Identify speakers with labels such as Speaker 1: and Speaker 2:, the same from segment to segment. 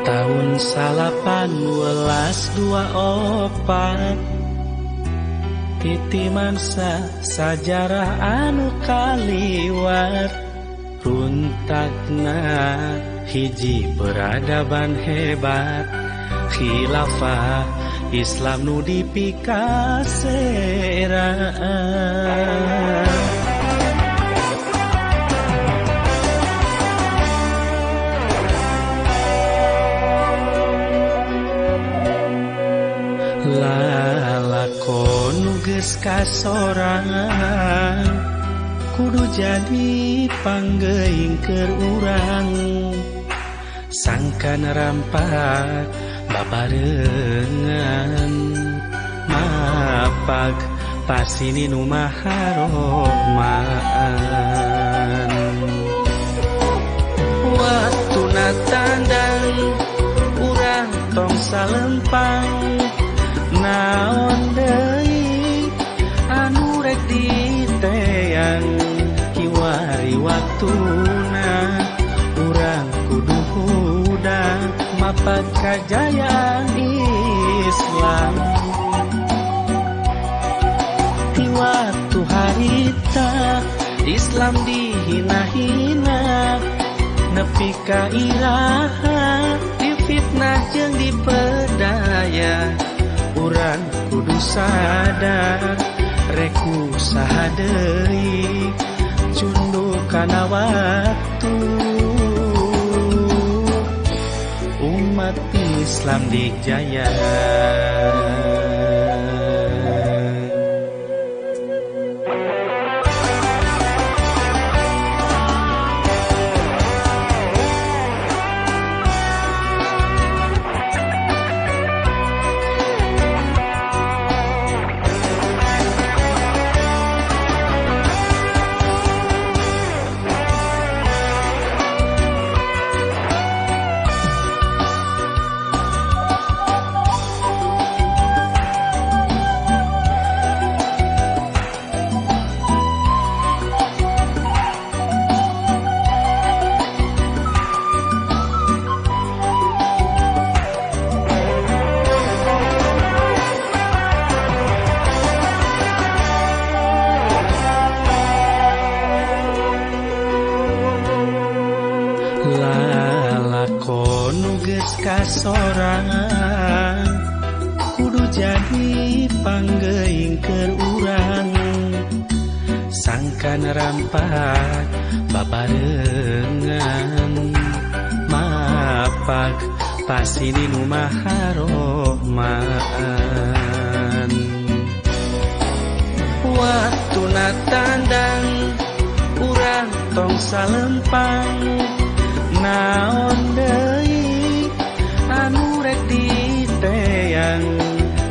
Speaker 1: Tahun 1824 titi mangsa sajarah anu kaliwat runtakna hiji peradaban hebat khilafah Islam nu dipikaseraan. Lalakon geus kasorangan kudu jadi panggeuing keur urang sangkan rampak babarengan mapag pasini nu maharomaan waktu natandang urang tong salempang naon deui anu rek diteang kiwari waktuna urang kudu hudang mapag kajayaan Islam di waktu harita Islam dihina-hina nepi ka iraha difitnah jeung dipedaya urang kudu sadar reku saha deui cunduk kana waktu umat Islam dijaya. Lalakon geus kasorangan kudu jadi panggeuing keur urang sangkan rampak babarengan mapag pasini nu maharomaan waktu natandang urang tong salempang naon deui anu rek diteang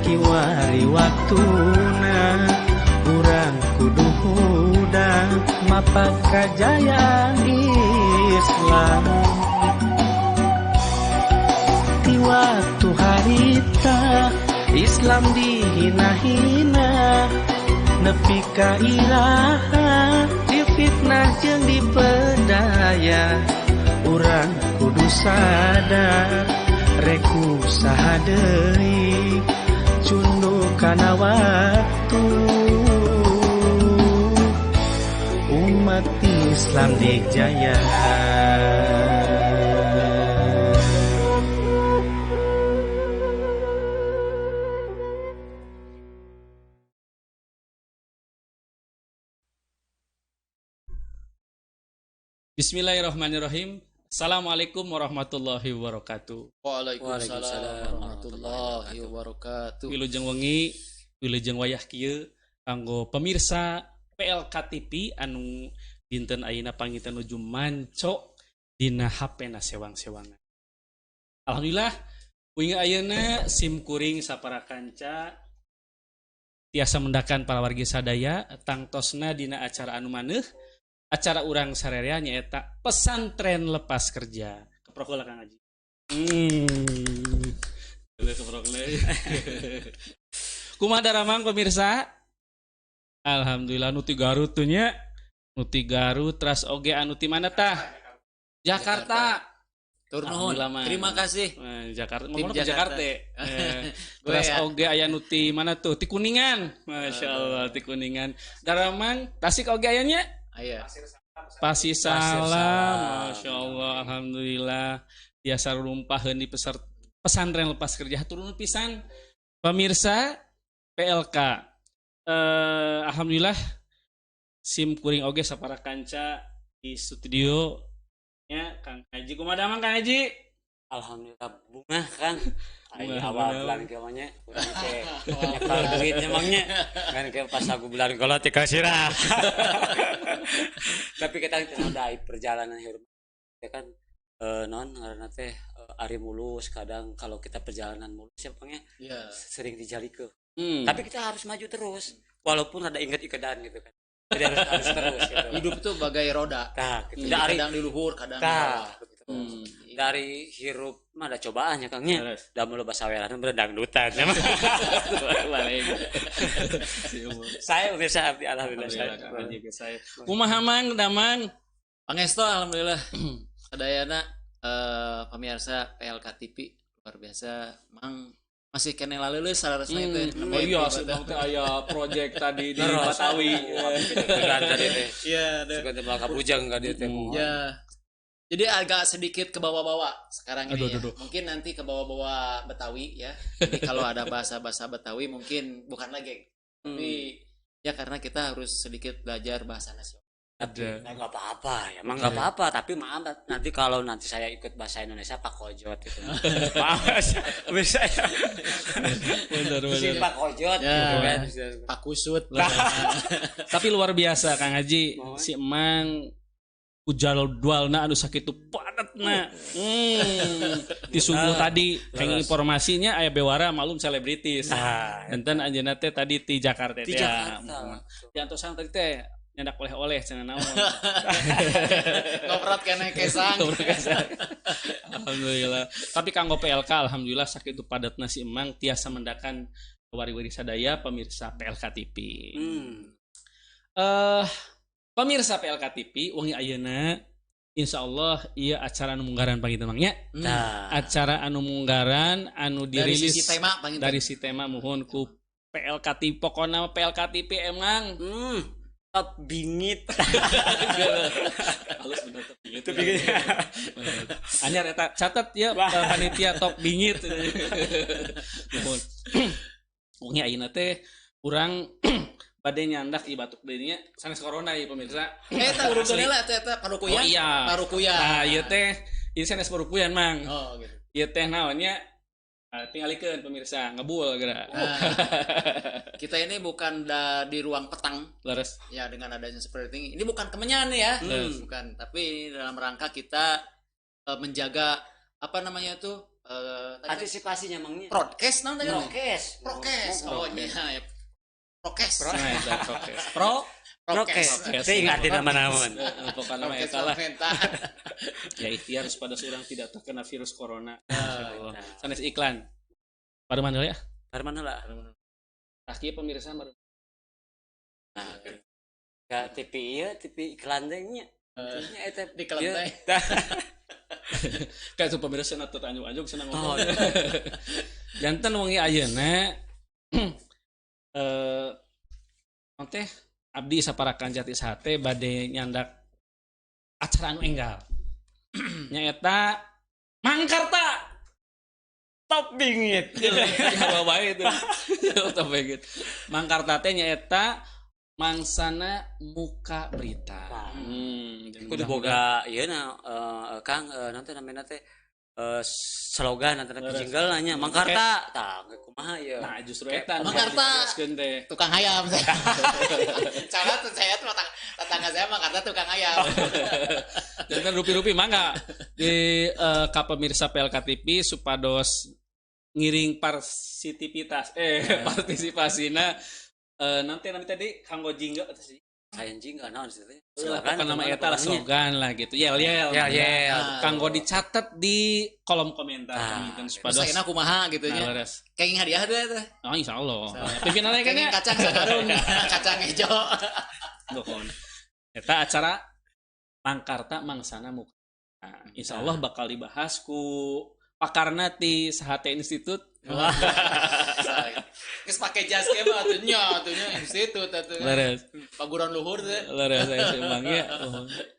Speaker 1: kiwari waktuna urang kudu hudang mapag kajayaan Islam di waktu harita Islam dihina-hina nepi ka iraha difitnah jeung dipedaya urang kudu sadar reku saha deui cunduk kana waktu umat Islam dijaya.
Speaker 2: Bismillahirrahmanirrahim. Assalamualaikum warahmatullahi wabarakatuh.
Speaker 3: Waalaikumsalam warahmatullahi wabarakatuh.
Speaker 2: Wilujeng wengi, wilujeng wayah kieu kanggo pemirsa PLK TV anu dinten ayeuna panginten nuju manco dina HP-na sewang-sewangan. Alhamdulillah, wingi ayeuna sim kuring sapara kanca tiasa mendakan para wargi sadaya tangtosna dina acara anu maneuh. Acara urang sarerea nyaeta pesantren lepas kerja. Keprok heula Kang Haji. Keprok deui. Kumaha daramang pemirsa? Alhamdulillah nu ti Garut teh nya. Nu ti Garut teras oge anu ti mana tah? Jakarta.
Speaker 3: Tur nuhun.
Speaker 2: Alhamdulillah, Man.
Speaker 3: Terima kasih.
Speaker 2: Jakarta,
Speaker 3: Tim
Speaker 2: mau ke
Speaker 3: Jakarta.
Speaker 2: Jakarta.
Speaker 3: Gue
Speaker 2: Terus
Speaker 3: ya.
Speaker 2: oge aya nu ti mana tuh? Ti Kuningan. Masya Allah, ti Kuningan. Daramang, Tasik oge ayanya?
Speaker 3: Aya.
Speaker 2: Pasir
Speaker 3: Salam.
Speaker 2: Salam. Masya Allah, alhamdulillah. Biasa rumpaheun di pesantren lepas kerja turun pisan. Pemirsa PLK. Alhamdulillah sim kuring oge sapara kanca di studio nya Kang Haji. Kumaha damang Kang Haji?
Speaker 4: Alhamdulillah bunga kan. Ai
Speaker 2: Bunga,
Speaker 4: awal
Speaker 2: bunga.
Speaker 4: bulan kieu mah nya urang teh nyekel duitnya mangnya. Kan ke pas aku bulan kolot teh kasirah. Tapi kita ada perjalanan hirup. Ya kan non ngaranna teh ari mulus kadang kalau kita perjalanan mulus ya pangnya
Speaker 3: Iya.
Speaker 4: sering dijalikeun.
Speaker 2: Hmm.
Speaker 4: Tapi kita harus maju terus walaupun ada inget-ikedan gitu kan. Jadi harus terus gitu.
Speaker 3: Hidup itu bagai roda.
Speaker 4: Tah, gitu.
Speaker 3: Jadi
Speaker 4: Dari
Speaker 3: kadang di luhur, kadang di
Speaker 4: tah,
Speaker 3: bawah.
Speaker 4: gitu.
Speaker 3: Dari
Speaker 4: Dari hirup mah ada cobaannya Kangnya.
Speaker 2: Terus.
Speaker 4: Da mulu basa welan berdangdutan. Saya pemirsa abdi alhamdulillah
Speaker 2: Alhamdulillah, Kang Haji
Speaker 4: saya.
Speaker 2: ke saya. Kumaha mang damang?
Speaker 3: Pangestu alhamdulillah. Sadayana pemirsa PLK TV luar biasa. Mang masih kene laleuleuh salarasna teh.
Speaker 2: Oh iya, sedang teh aya project tadi di
Speaker 4: Terus.
Speaker 2: Batawi.
Speaker 4: Beneran tadi teh.
Speaker 3: Iya,
Speaker 4: Suka teh bakal bujang ka dieu teh.
Speaker 3: Ya. Jadi agak sedikit ke bawah-bawah sekarang ini ya.
Speaker 2: Aduh.
Speaker 3: Mungkin nanti ke bawah-bawah Betawi ya. Jadi kalau ada bahasa-bahasa Betawi mungkin bukan lagi. Tapi ya karena kita harus sedikit belajar bahasa nasional.
Speaker 2: Ada.
Speaker 4: Nah, enggak apa-apa ya, emang enggak apa-apa, tapi maaf nanti kalau nanti saya ikut bahasa Indonesia Pak Kojot gitu. Maaf, bisa ya.
Speaker 2: Bener
Speaker 4: Si Pak Kojot
Speaker 3: Ya.
Speaker 4: gitu kan.
Speaker 3: Pak Kusut.
Speaker 2: Tapi luar biasa Kang Haji, si Emang jadwalna anu sakitu padatna. Di subuh tadi pengen informasinya aya bewara malum selebritis.
Speaker 4: Nah,
Speaker 2: Enten anjeunna teh tadi di Jakarta
Speaker 4: di
Speaker 2: teh.
Speaker 4: Jakarta.
Speaker 2: Diantosan tadi teh nyandak oleh-oleh cenah naon.
Speaker 3: Ngoprat kene kesang.
Speaker 2: Alhamdulillah. Tapi kanggo PLK alhamdulillah sakitu padatna si Emang tiasa mendakan wari-wari sadaya pemirsa PLK TV. Pemirsa PLK TV wangi ayeuna insyaallah ieu acara anu munggaran panginten mangnya.
Speaker 4: Nah,
Speaker 2: Acara anu munggaran anu
Speaker 3: Dari
Speaker 2: dirilis
Speaker 3: sisi tema panginten.
Speaker 2: dari si tema mohon ku PLK TV pokona PLK TV emang
Speaker 4: top bingit.
Speaker 2: halus bener top bingit.
Speaker 4: Top bingit.
Speaker 2: Anyar eta catat ya panitia top bingit. Mohon. Wangi ayeuna teh urang bade nyandak i batuk deui nya sanes corona ieu pemirsa.
Speaker 3: Eta urang lah eta parukuyan.
Speaker 2: Oh iya.
Speaker 3: Parukuyan.
Speaker 2: Nah, ieu teh ieu sanes parukuyan mang.
Speaker 3: Oh gitu.
Speaker 2: Ieu teh naonnya tinggalikeun pemirsa ngebul geura.
Speaker 3: Nah, kita ini bukan di ruang petang
Speaker 2: Leres.
Speaker 3: ya dengan adanya seperti ini. Ini bukan kemenyan ya. Bukan, tapi dalam rangka kita menjaga apa namanya tuh
Speaker 4: Antisipasinya mangnya.
Speaker 3: prokes namanya.
Speaker 4: Prokes.
Speaker 3: Prokes. Oh iya ya. Prokes.
Speaker 2: Nah, eta prokes.
Speaker 4: Prokes. Saya ingatin nama-nama.
Speaker 2: Pokoknya nama
Speaker 3: Prokes
Speaker 2: eta lah.
Speaker 3: pemerintah.
Speaker 2: Ya ikhtiar supaya seorang tidak terkena virus corona. Insyaallah. Sanes iklan. Pada mana ya?
Speaker 4: Karena lah.
Speaker 2: Kaki pemirsa baru.
Speaker 4: Nah, ke TV ieu, TV iklan teh nya. Nya eta
Speaker 3: Di kelenteng.
Speaker 2: Kayak su pemirsa cenah teu anjuk-anjuk cenah
Speaker 4: Oh,
Speaker 2: ngomong. Janten wangi ayeuna teh abdi saparakan jati sate bade nyandak acara anu enggal. Nyaeta Mangkarta top bingit. Ya bae itu. Top bingit. Mangkarta teh nyaeta mangsana muka berita.
Speaker 4: kudu boga ieu na Kang nanti namanya teh slogan antara jingle nanya Mangkarta tah kumaha ieu.
Speaker 2: Nah, justru eta
Speaker 3: Mangkarta.
Speaker 2: dijelaskeun teh.
Speaker 3: Tukang ayam saya. saya tuh tetangga saya Mangkarta tukang ayam.
Speaker 2: Dan rupi-rupi mangga di ka pemirsa PLK TV supados ngiring partisipasina nanti tadi kanggo jingga sih.
Speaker 4: Sayan jingle naon sih teh.
Speaker 2: Silakan nama eta lah slogan lah gitu. Yel. Kanggo dicatat di kolom komentar gitu supados.
Speaker 3: Saena kumaha gitu nya.
Speaker 2: Leres.
Speaker 3: Kenging hadiah teh teh.
Speaker 2: Oh insyaallah. Pimpinannya kan
Speaker 3: Kenging
Speaker 2: ya.
Speaker 3: kacang sakarung, kacang hijau.
Speaker 2: Nuhun. Eta acara Mangkarta mangsana muka. Nah, insya Allah bakal dibahas ku pakarna ti Sahate Institut.
Speaker 3: Geus pake jas ge mah atunya institut atunya.
Speaker 2: Leres.
Speaker 3: Paguran luhur teh.
Speaker 2: Leres saya emangnya.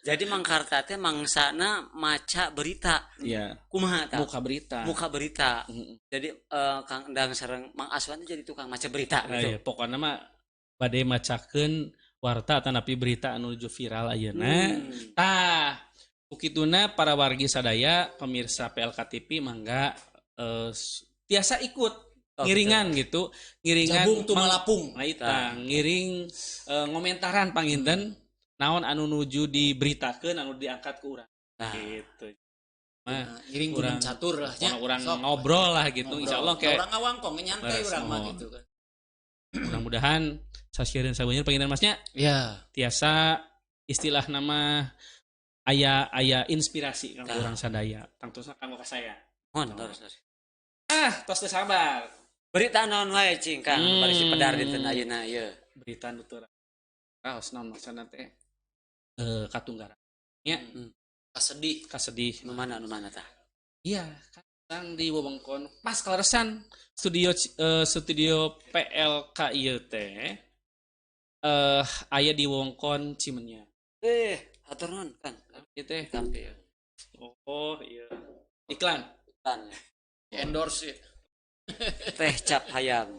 Speaker 4: Jadi Mangkarta teh mangsana maca berita.
Speaker 2: Iya.
Speaker 4: Kumaha tah?
Speaker 2: Muka berita.
Speaker 4: Muka berita.
Speaker 2: Mm.
Speaker 4: Jadi Kang Endang sareng Mang Aswan teh jadi tukang maca berita
Speaker 2: Nah,
Speaker 4: gitu.
Speaker 2: iya, pokoknya mah bade macakeun warta atanapi berita anu nuju viral ayeuna. Tah, ukituna para wargi sadaya pemirsa PLK TV mangga tiasa ikut ngiringan gitu, ngiringan
Speaker 3: Jabung tuh malapung.
Speaker 2: Nah, ita ngiring ngomentaran panginten naon anu nuju diberitakeun anu diangkat ke urang.
Speaker 4: Nah,
Speaker 2: Gitu.
Speaker 3: Nah, ngiring gunung catur lah nya.
Speaker 2: Orang
Speaker 3: Sok,
Speaker 2: ngobrol lah gitu.
Speaker 3: ngobrol.
Speaker 2: Insyaallah kayak
Speaker 3: Orang ngawangkong nyantai
Speaker 2: Beres,
Speaker 3: urang mah
Speaker 2: mohon.
Speaker 3: gitu kan.
Speaker 2: mudah-mudahan sasieun sabeunyeun panginten Masnya
Speaker 3: Ya.
Speaker 2: tiasa istilah nama aya inspirasi kanggo urang sadaya. Tangtosna kanggo ka saya.
Speaker 4: mohon terus.
Speaker 2: Tos teu sabar.
Speaker 4: Berita naon wae cing Kang bari si pedar dinten ayeuna ieu.
Speaker 2: Berita nutur. Raos naon maksudna teh? Katunggara. Ya,
Speaker 3: Kasedih.
Speaker 2: kasedih.
Speaker 4: Nu mana tah?
Speaker 2: Iya, kadang di wewengkon pas kaleresan studio PLK ieu teh aya di wewengkon Cimenyan.
Speaker 4: Hatur nuhun Kang.
Speaker 2: Ieu teh.
Speaker 4: Kampi.
Speaker 2: Oh, iya. Iklan.
Speaker 4: Tan.
Speaker 3: Endorse ya.
Speaker 4: Teh cap hayam.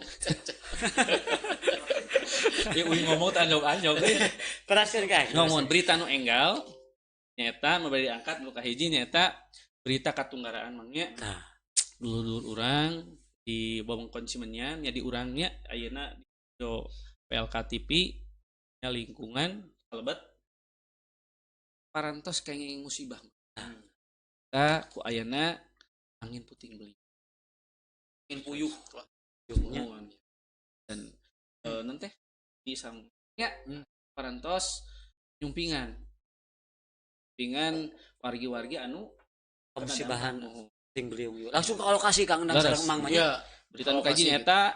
Speaker 2: Ya ngomong anjog-anjog.
Speaker 4: Teraskeun Kang.
Speaker 2: Ngomong berita nu enggal nyata nu bari diangkat nu kahiji nyata berita katunggaraan mangnya.
Speaker 4: Nah,
Speaker 2: Dulur-dulur urang di wewengkon Cimenyan nya di urangnya ayeuna di studio PLK TV nya lingkungan kalebet parantos kenging musibah. Kita ku ayeuna angin puting beliung.
Speaker 3: Ingin puyuh lah.
Speaker 2: Mohon. Dan nanti di ya parantos nyumpingan wargi-wargi anu
Speaker 4: musibahan
Speaker 2: dampak.
Speaker 4: ting beliung ieu. Langsung ke lokasi Kang Endang
Speaker 2: Leres.
Speaker 4: sareng Mang mah.
Speaker 3: Iya.
Speaker 2: Berita nu kaji nyata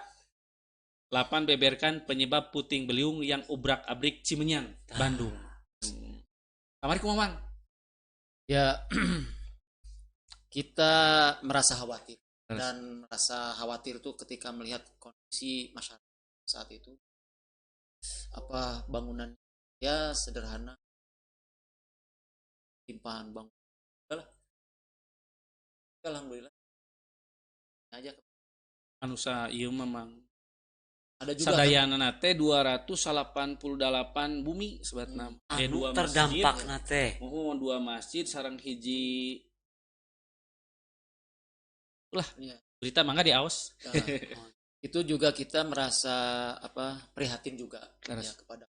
Speaker 2: lapan beberkan penyebab puting beliung yang ubrak-abrik Cimenyang, Bandung. Kamari kumaha Mang?
Speaker 3: Ya. Kita merasa khawatir dan merasa khawatir tuh ketika melihat kondisi masyarakat saat itu. Apa bangunan ya sederhana, timpahan bangunan. Alhamdulillah. Aja
Speaker 2: Anusa ieu memang
Speaker 3: ada juga
Speaker 2: sadayana teh 288 bumi sebatna.
Speaker 4: Anu terdampak teh.
Speaker 2: Dua masjid sareng hiji ulah
Speaker 3: Iya.
Speaker 2: berita mangga di aos.
Speaker 3: Itu juga kita merasa prihatin juga
Speaker 2: Leres.
Speaker 3: ya kepada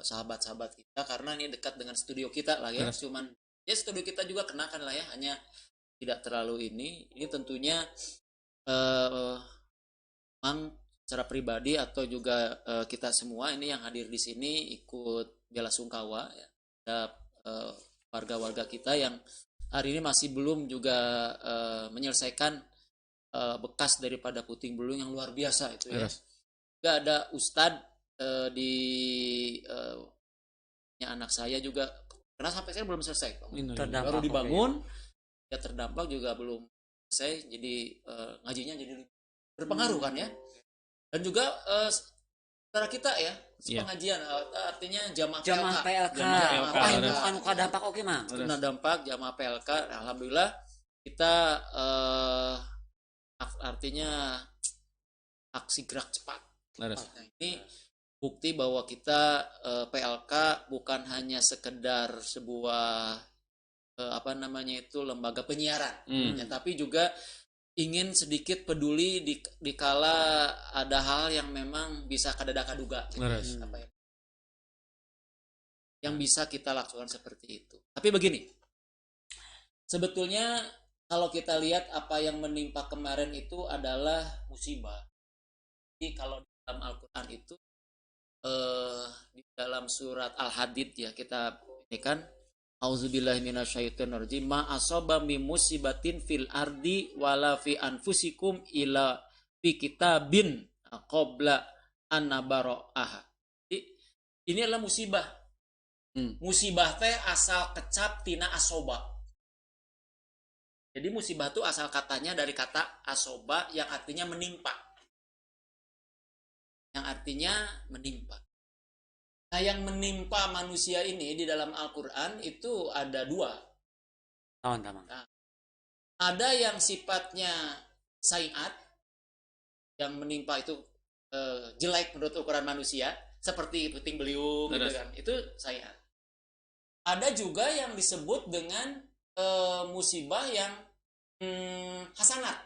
Speaker 3: sahabat-sahabat kita karena ini dekat dengan studio kita lah ya.
Speaker 2: Leres.
Speaker 3: Cuman ya studio kita juga kenakan lah ya, hanya tidak terlalu ini tentunya Mang secara pribadi atau juga kita semua ini yang hadir di sini ikut bela sungkawa ya terhadap warga-warga kita yang hari ini masih belum juga menyelesaikan bekas daripada puting beliung yang luar biasa itu ya. Juga ada Ustadz di anak saya juga karena sampai sekarang belum selesai.
Speaker 4: Terdampak,
Speaker 3: Baru dibangun ya terdampak juga belum selesai, jadi ngajinya jadi berpengaruh kan ya. Dan juga saudara kita ya pengajian artinya jamaah PLK.
Speaker 4: Anu kadampak oke mah.
Speaker 3: Kena dampak jamaah PLK. Alhamdulillah kita artinya aksi gerak cepat. Nah, ini bukti bahwa kita PLK bukan hanya sekedar sebuah lembaga penyiaran, ya, tapi juga ingin sedikit peduli di kala ada hal yang memang bisa kadada-kaduga yang bisa kita lakukan seperti itu. Tapi begini, sebetulnya kalau kita lihat apa yang menimpa kemarin itu adalah musibah. Jadi kalau di dalam Al-Quran itu di dalam surat Al-Hadid ya kita ini kan auzubillahi minasyaitonirrajim ma asaba min musibatin fil ardi wala fi anfusikum ila fi kitabin qabla an nabara'aha. Ini adalah musibah. Musibah teh asal kecap tina asoba. Jadi musibah itu asal katanya dari kata asoba yang artinya menimpa. Yang artinya menimpa. Nah, yang menimpa manusia ini di dalam Al-Quran itu ada dua.
Speaker 4: Teman-teman.
Speaker 3: Ada yang sifatnya sayiat, yang menimpa itu jelek menurut ukuran manusia, seperti puting beliung gitu kan. Itu sayiat. Ada juga yang disebut dengan musibah yang hasanat,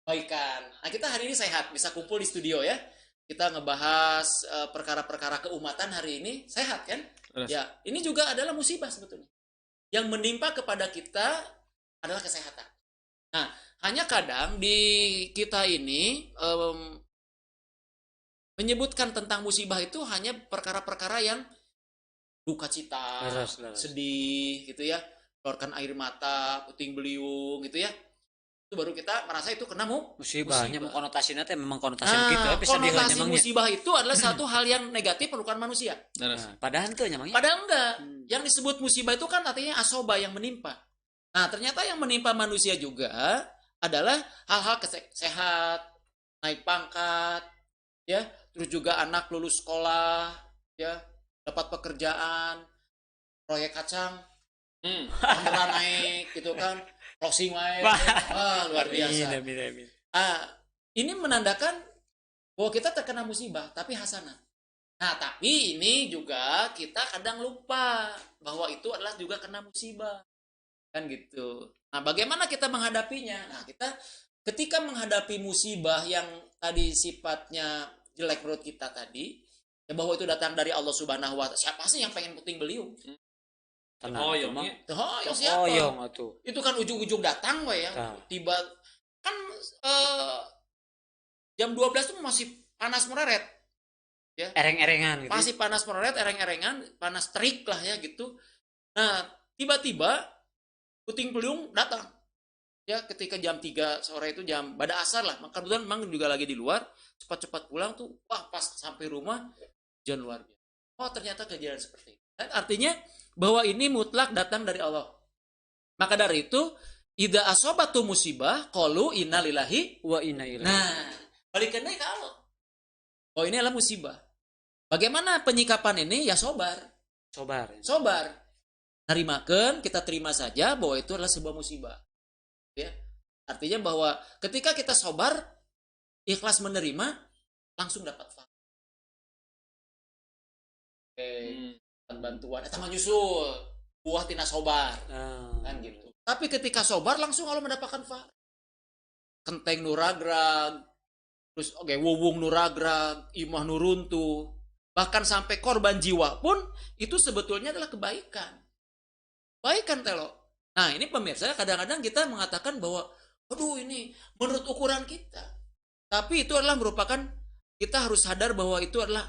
Speaker 3: baikan. Nah, kita hari ini sehat, bisa kumpul di studio ya. Kita ngebahas perkara-perkara keumatan hari ini, sehat kan? Ya, ini juga adalah musibah sebetulnya. Yang menimpa kepada kita adalah kesehatan. Nah, hanya kadang di kita ini menyebutkan tentang musibah itu hanya perkara-perkara yang duka cita, sedih gitu ya, keluarkan air mata, puting beliung gitu ya. Itu baru kita merasa itu kena
Speaker 4: musibahnya konotasinya teh memang konotasi gitu.
Speaker 3: Tapi konotasi musibah itu adalah satu hal yang negatif merupakan manusia.
Speaker 4: Padahal itu namanya.
Speaker 3: Padahal enggak. Yang disebut musibah itu kan artinya asoba yang menimpa. Nah, ternyata yang menimpa manusia juga adalah hal-hal sehat, naik pangkat, ya, terus juga anak lulus sekolah, ya, dapat pekerjaan, proyek kacang, beneran naik gitu kan, closing wae, luar biasa. Ini menandakan bahwa kita terkena musibah, tapi hasanah. Nah, tapi ini juga kita kadang lupa bahwa itu adalah juga kena musibah, kan gitu. Nah, bagaimana kita menghadapinya? Nah, kita ketika menghadapi musibah yang tadi sifatnya jelek menurut kita tadi, ya bahwa itu datang dari Allah Subhanahu wa Ta'ala. Siapa sih yang pengen puting beliung? Siapa? Itu kan ujung-ujung datang we ya. Tiba kan jam 12 itu masih panas mereret. Ya.
Speaker 4: Ereng-erengan gitu.
Speaker 3: Masih panas mereret, ereng-erengan, panas terik lah ya gitu. Nah, tiba-tiba puting beliung datang. Ya, ketika jam 3 sore itu jam pada asar lah. Maka kebetulan memang juga lagi di luar, cepat-cepat pulang tuh, wah pas sampai rumah hujan luar biasa. Oh, ternyata kejadian seperti itu. Dan artinya bahwa ini mutlak datang dari Allah. Maka dari itu, idza asabatu musibah qalu inna lillahi
Speaker 4: wa inna ilaihi.
Speaker 3: Nah, balikannya kalau oh ini adalah musibah. Bagaimana penyikapan ini? Ya sobar. Narimakan, kita terima saja bahwa itu adalah sebuah musibah. Ya. Artinya bahwa ketika kita sobar, ikhlas menerima, langsung dapat bantuan. Eta mah nyusul buah tina sobar. Kan gitu. Tapi ketika sobar langsung Allah mendapatkan kenteng nuragrag, terus wuwung nuragrag, imah nuruntuh, bahkan sampai korban jiwa pun itu sebetulnya adalah kebaikan telo. Nah, ini pemirsa, kadang-kadang kita mengatakan bahwa aduh ini menurut ukuran kita, tapi itu adalah merupakan, kita harus sadar bahwa itu adalah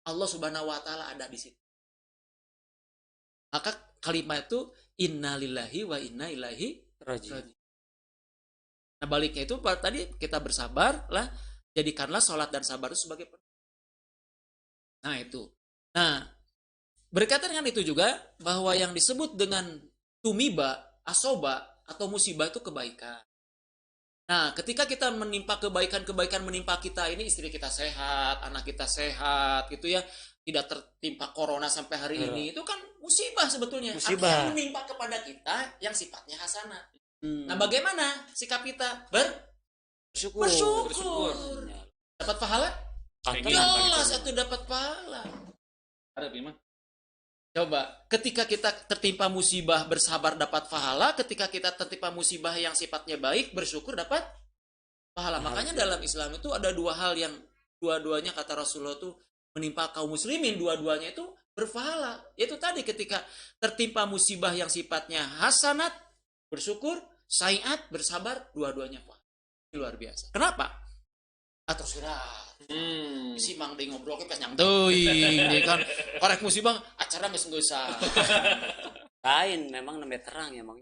Speaker 3: Allah Subhanahu wa Ta'ala ada di situ. Maka kalimat itu inna lillahi wa inna ilaihi raji'un. Nah, baliknya itu tadi kita bersabar lah, jadikanlah sholat dan sabar itu sebagai Nah, itu. Nah, berkaitan dengan itu juga bahwa yang disebut dengan tumiba, asoba atau musibah itu kebaikan. Nah, ketika kita menimpa kebaikan menimpa kita, ini istri kita sehat, anak kita sehat gitu ya, tidak tertimpa corona sampai hari ini, itu kan musibah sebetulnya. Artinya menimpa kepada kita yang sifatnya hasanah. Nah, bagaimana sikap kita? Bersyukur. Dapat pahala? Jelas itu dapat pahala.
Speaker 2: Ada Bima.
Speaker 3: Coba, ketika kita tertimpa musibah bersabar dapat pahala, ketika kita tertimpa musibah yang sifatnya baik bersyukur dapat pahala. Makanya dalam Islam itu ada dua hal yang dua-duanya kata Rasulullah itu menimpa kaum muslimin, dua-duanya itu berpahala. Yaitu tadi ketika tertimpa musibah yang sifatnya hasanat bersyukur, sayiat bersabar, dua-duanya pahala. Luar biasa. Kenapa? Atau surat. Si Mang Ding ngobrol ke pas nyang teuing kan korek musibah acara geus ngeusa.
Speaker 4: Lain memang nembe terang ya Mang.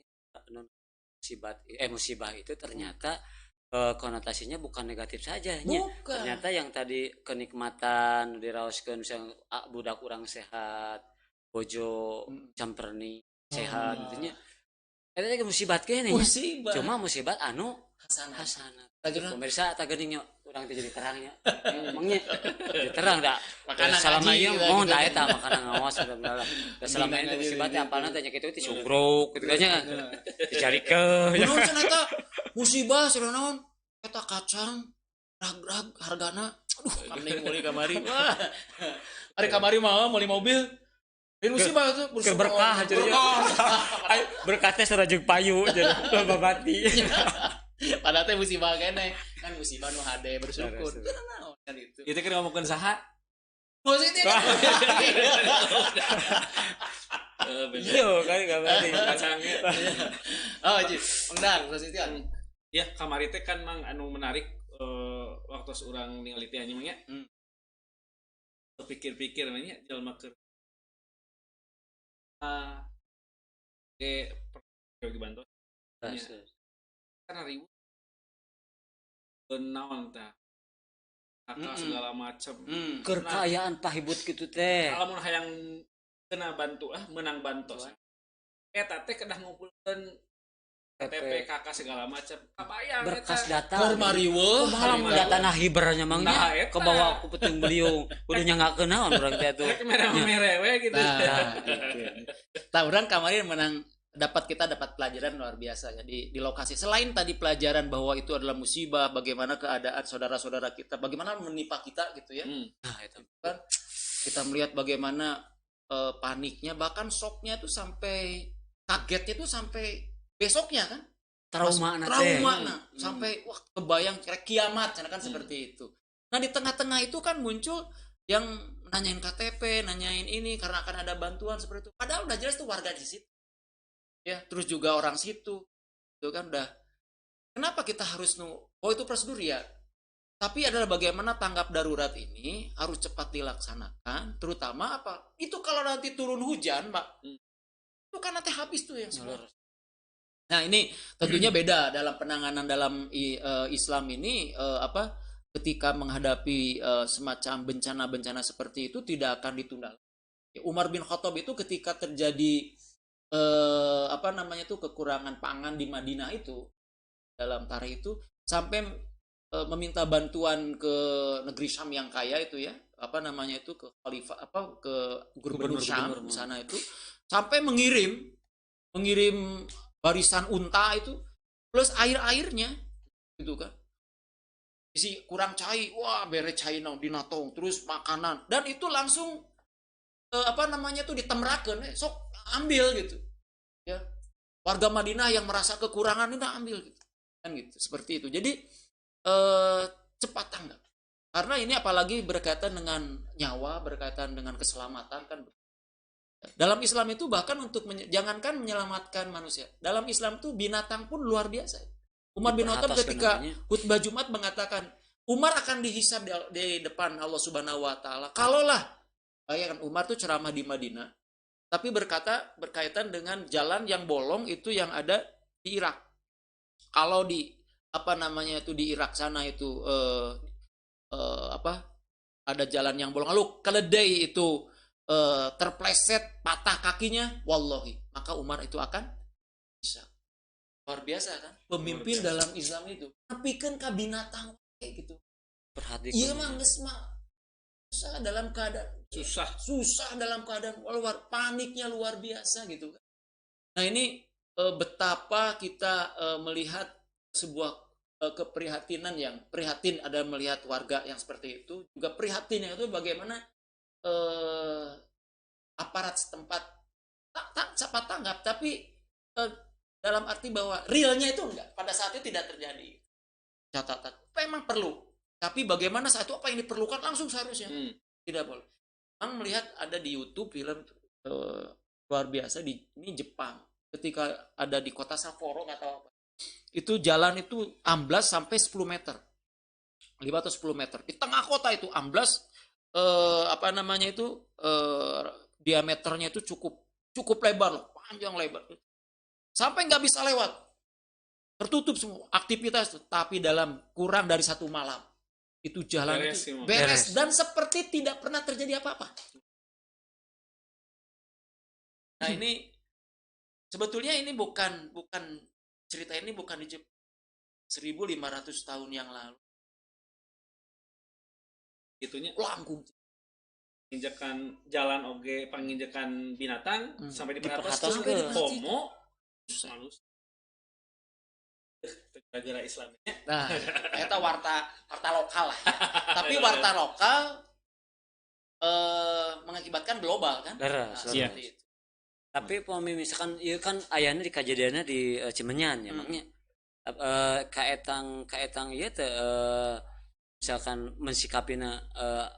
Speaker 4: Musibah itu ternyata konotasinya bukan negatif saja nya. Ternyata yang tadi kenikmatan diraoskeun misalnya budak urang sehat, bojo camperni sehat gitu nya. Eta ge musibat ge nih.
Speaker 3: Musibah.
Speaker 4: Cuma musibat anu
Speaker 3: Hasanah.
Speaker 4: hasanah.
Speaker 3: Lagina
Speaker 4: Pemirsa tak geuning nya urang teh jadi terangnya. Emangnya jadi terang da.
Speaker 3: Makanan
Speaker 4: Selama
Speaker 3: ngaji
Speaker 4: ieu
Speaker 3: gitu.
Speaker 4: mohon da eta makanan ngawas udah. Da selama
Speaker 3: Mendingan
Speaker 4: itu
Speaker 3: aja
Speaker 4: musibat
Speaker 3: gitu.
Speaker 4: apalna teh nya kitu ti sugruk gitu kan nya. Dijarikeun.
Speaker 3: Naon cenah eta? Musibah cenah naon? Eta kacang rag-rag hargana. Aduh, mending meuli kamari. Wah. Ari kamari mah meuli mobil. Ini musibah itu
Speaker 4: Keur berkah cenah. Ai berkah teh sarajeng payu jadi babati.
Speaker 3: Padahal teh musibah kene kan musibah nu hade bersyukur.
Speaker 4: Beres.
Speaker 3: Kan naon kan itu.
Speaker 2: Itu kan ngomongkeun saha?
Speaker 3: Positif kan.
Speaker 4: Iya kan kabari
Speaker 2: Kacangnya.
Speaker 3: Oh, Ji. Undang positif kan.
Speaker 2: Ya, kamari teh kan mang anu menarik waktu urang ningali teh anjing nya. Pikir-pikir nya jelema keur di Bantos kan ribu naon tah kakak segala macem
Speaker 4: Keur kaayaan pahibut kitu teh.
Speaker 2: lamun hayang kena bantu menang Bantos eta teh kedah ngumpulkeun KTP kakak segala macem kabayang
Speaker 4: Berkas
Speaker 2: eta
Speaker 4: data.
Speaker 3: Keur mariweuh.
Speaker 4: Kumaha lamun data nah hibernya
Speaker 2: Nah,
Speaker 4: mangnya
Speaker 2: eta.
Speaker 4: kebawa ku puting beliung. Kudunya ngakeun naon urang teh atuh.
Speaker 2: rek mere-mere we gitu
Speaker 3: Nah, Tawuran kemarin kita dapat pelajaran luar biasa ya di lokasi. Selain tadi pelajaran bahwa itu adalah musibah, bagaimana keadaan saudara-saudara kita, bagaimana menimpa kita gitu ya.
Speaker 4: Nah, itu.
Speaker 3: Kan kita melihat bagaimana paniknya, bahkan shocknya tuh sampai kagetnya tuh sampai besoknya kan.
Speaker 4: Trauma na teh.
Speaker 3: Trauma nah, sampai wah kebayang kira kiamat kan seperti itu. Nah, di tengah-tengah itu kan muncul yang nanyain KTP, nanyain ini karena akan ada bantuan seperti itu. Padahal udah jelas tuh warga di situ. Ya, terus juga orang situ. Itu kan udah. Kenapa kita harus oh itu prosedur ya. Tapi adalah bagaimana tanggap darurat ini harus cepat dilaksanakan, terutama apa? Itu kalau nanti turun hujan, Pak. Itu kan nanti habis tuh yang semua. Nah, ini tentunya beda dalam penanganan dalam Islam ini ketika menghadapi semacam bencana-bencana seperti itu tidak akan ditunda. Umar bin Khattab itu ketika terjadi kekurangan pangan di Madinah itu dalam tarikh itu sampai meminta bantuan ke negeri Syam yang kaya itu ya ke khalifah ke gubernur Syam di sana itu sampai mengirim barisan unta itu plus airnya gitu kan isi kurang cai wah bere cai dinatong terus makanan dan itu langsung ditemrakeun sok ambil gitu ya warga Madinah yang merasa kekurangan itu ambil gitu kan gitu seperti itu jadi cepat tanggap karena ini apalagi berkaitan dengan nyawa berkaitan dengan keselamatan kan dalam Islam itu bahkan untuk jangankan menyelamatkan manusia dalam Islam tuh binatang pun luar biasa. Umar bin Khattab ketika khutbah Jumat mengatakan Umar akan dihisab di depan Allah Subhanahu wa taala kalaulah bayangkan Umar tuh ceramah di Madinah tapi berkaitan dengan jalan yang bolong itu yang ada di Irak. Kalau di di Irak sana itu ada jalan yang bolong lalu keledai itu terpleset patah kakinya wallahi maka Umar itu akan bisa luar biasa kan pemimpin dalam Islam itu tapi kan ka binatang kayak gitu
Speaker 4: perhatikan
Speaker 3: iya mah geus mah susah dalam keadaan susah dalam keadaan luar paniknya luar biasa gitu kan. Nah ini betapa kita melihat sebuah keprihatinan yang prihatin ada melihat warga yang seperti itu juga prihatinnya itu bagaimana aparat setempat tak cepat tanggap tapi dalam arti bahwa realnya itu enggak pada saat itu tidak terjadi catatan memang perlu tapi bagaimana saat itu apa yang diperlukan langsung seharusnya tidak boleh. Memang melihat ada di YouTube film luar biasa ini Jepang ketika ada di kota Sapporo nggak tahu apa itu jalan itu amblas sampai 10 meter 5 atau 10 meter di tengah kota itu amblas diameternya itu cukup lebar panjang lebar sampai nggak bisa lewat tertutup semua aktivitas tapi dalam kurang dari 1 malam itu jalan beres dan seperti tidak pernah terjadi apa-apa. Nah ini sebetulnya ini bukan cerita ini bukan di Jepang 1500 tahun yang lalu.
Speaker 2: Gitunya
Speaker 3: Langkung.
Speaker 2: injekan jalan oge panginjekan binatang sampai
Speaker 4: Diperhatos
Speaker 2: diperhatos
Speaker 4: ke.
Speaker 2: homo halus gara-gara Islamnya.
Speaker 3: Nah, eta warta lokal lah. Tapi warta lokal mengakibatkan global kan?
Speaker 4: Beres,
Speaker 2: Iya.
Speaker 3: Seperti itu.
Speaker 4: Tapi pami misalkan ieu kan ayana di kajadianna di Cimenyan ya maknya kaetang ieu teh misalkan mensikapina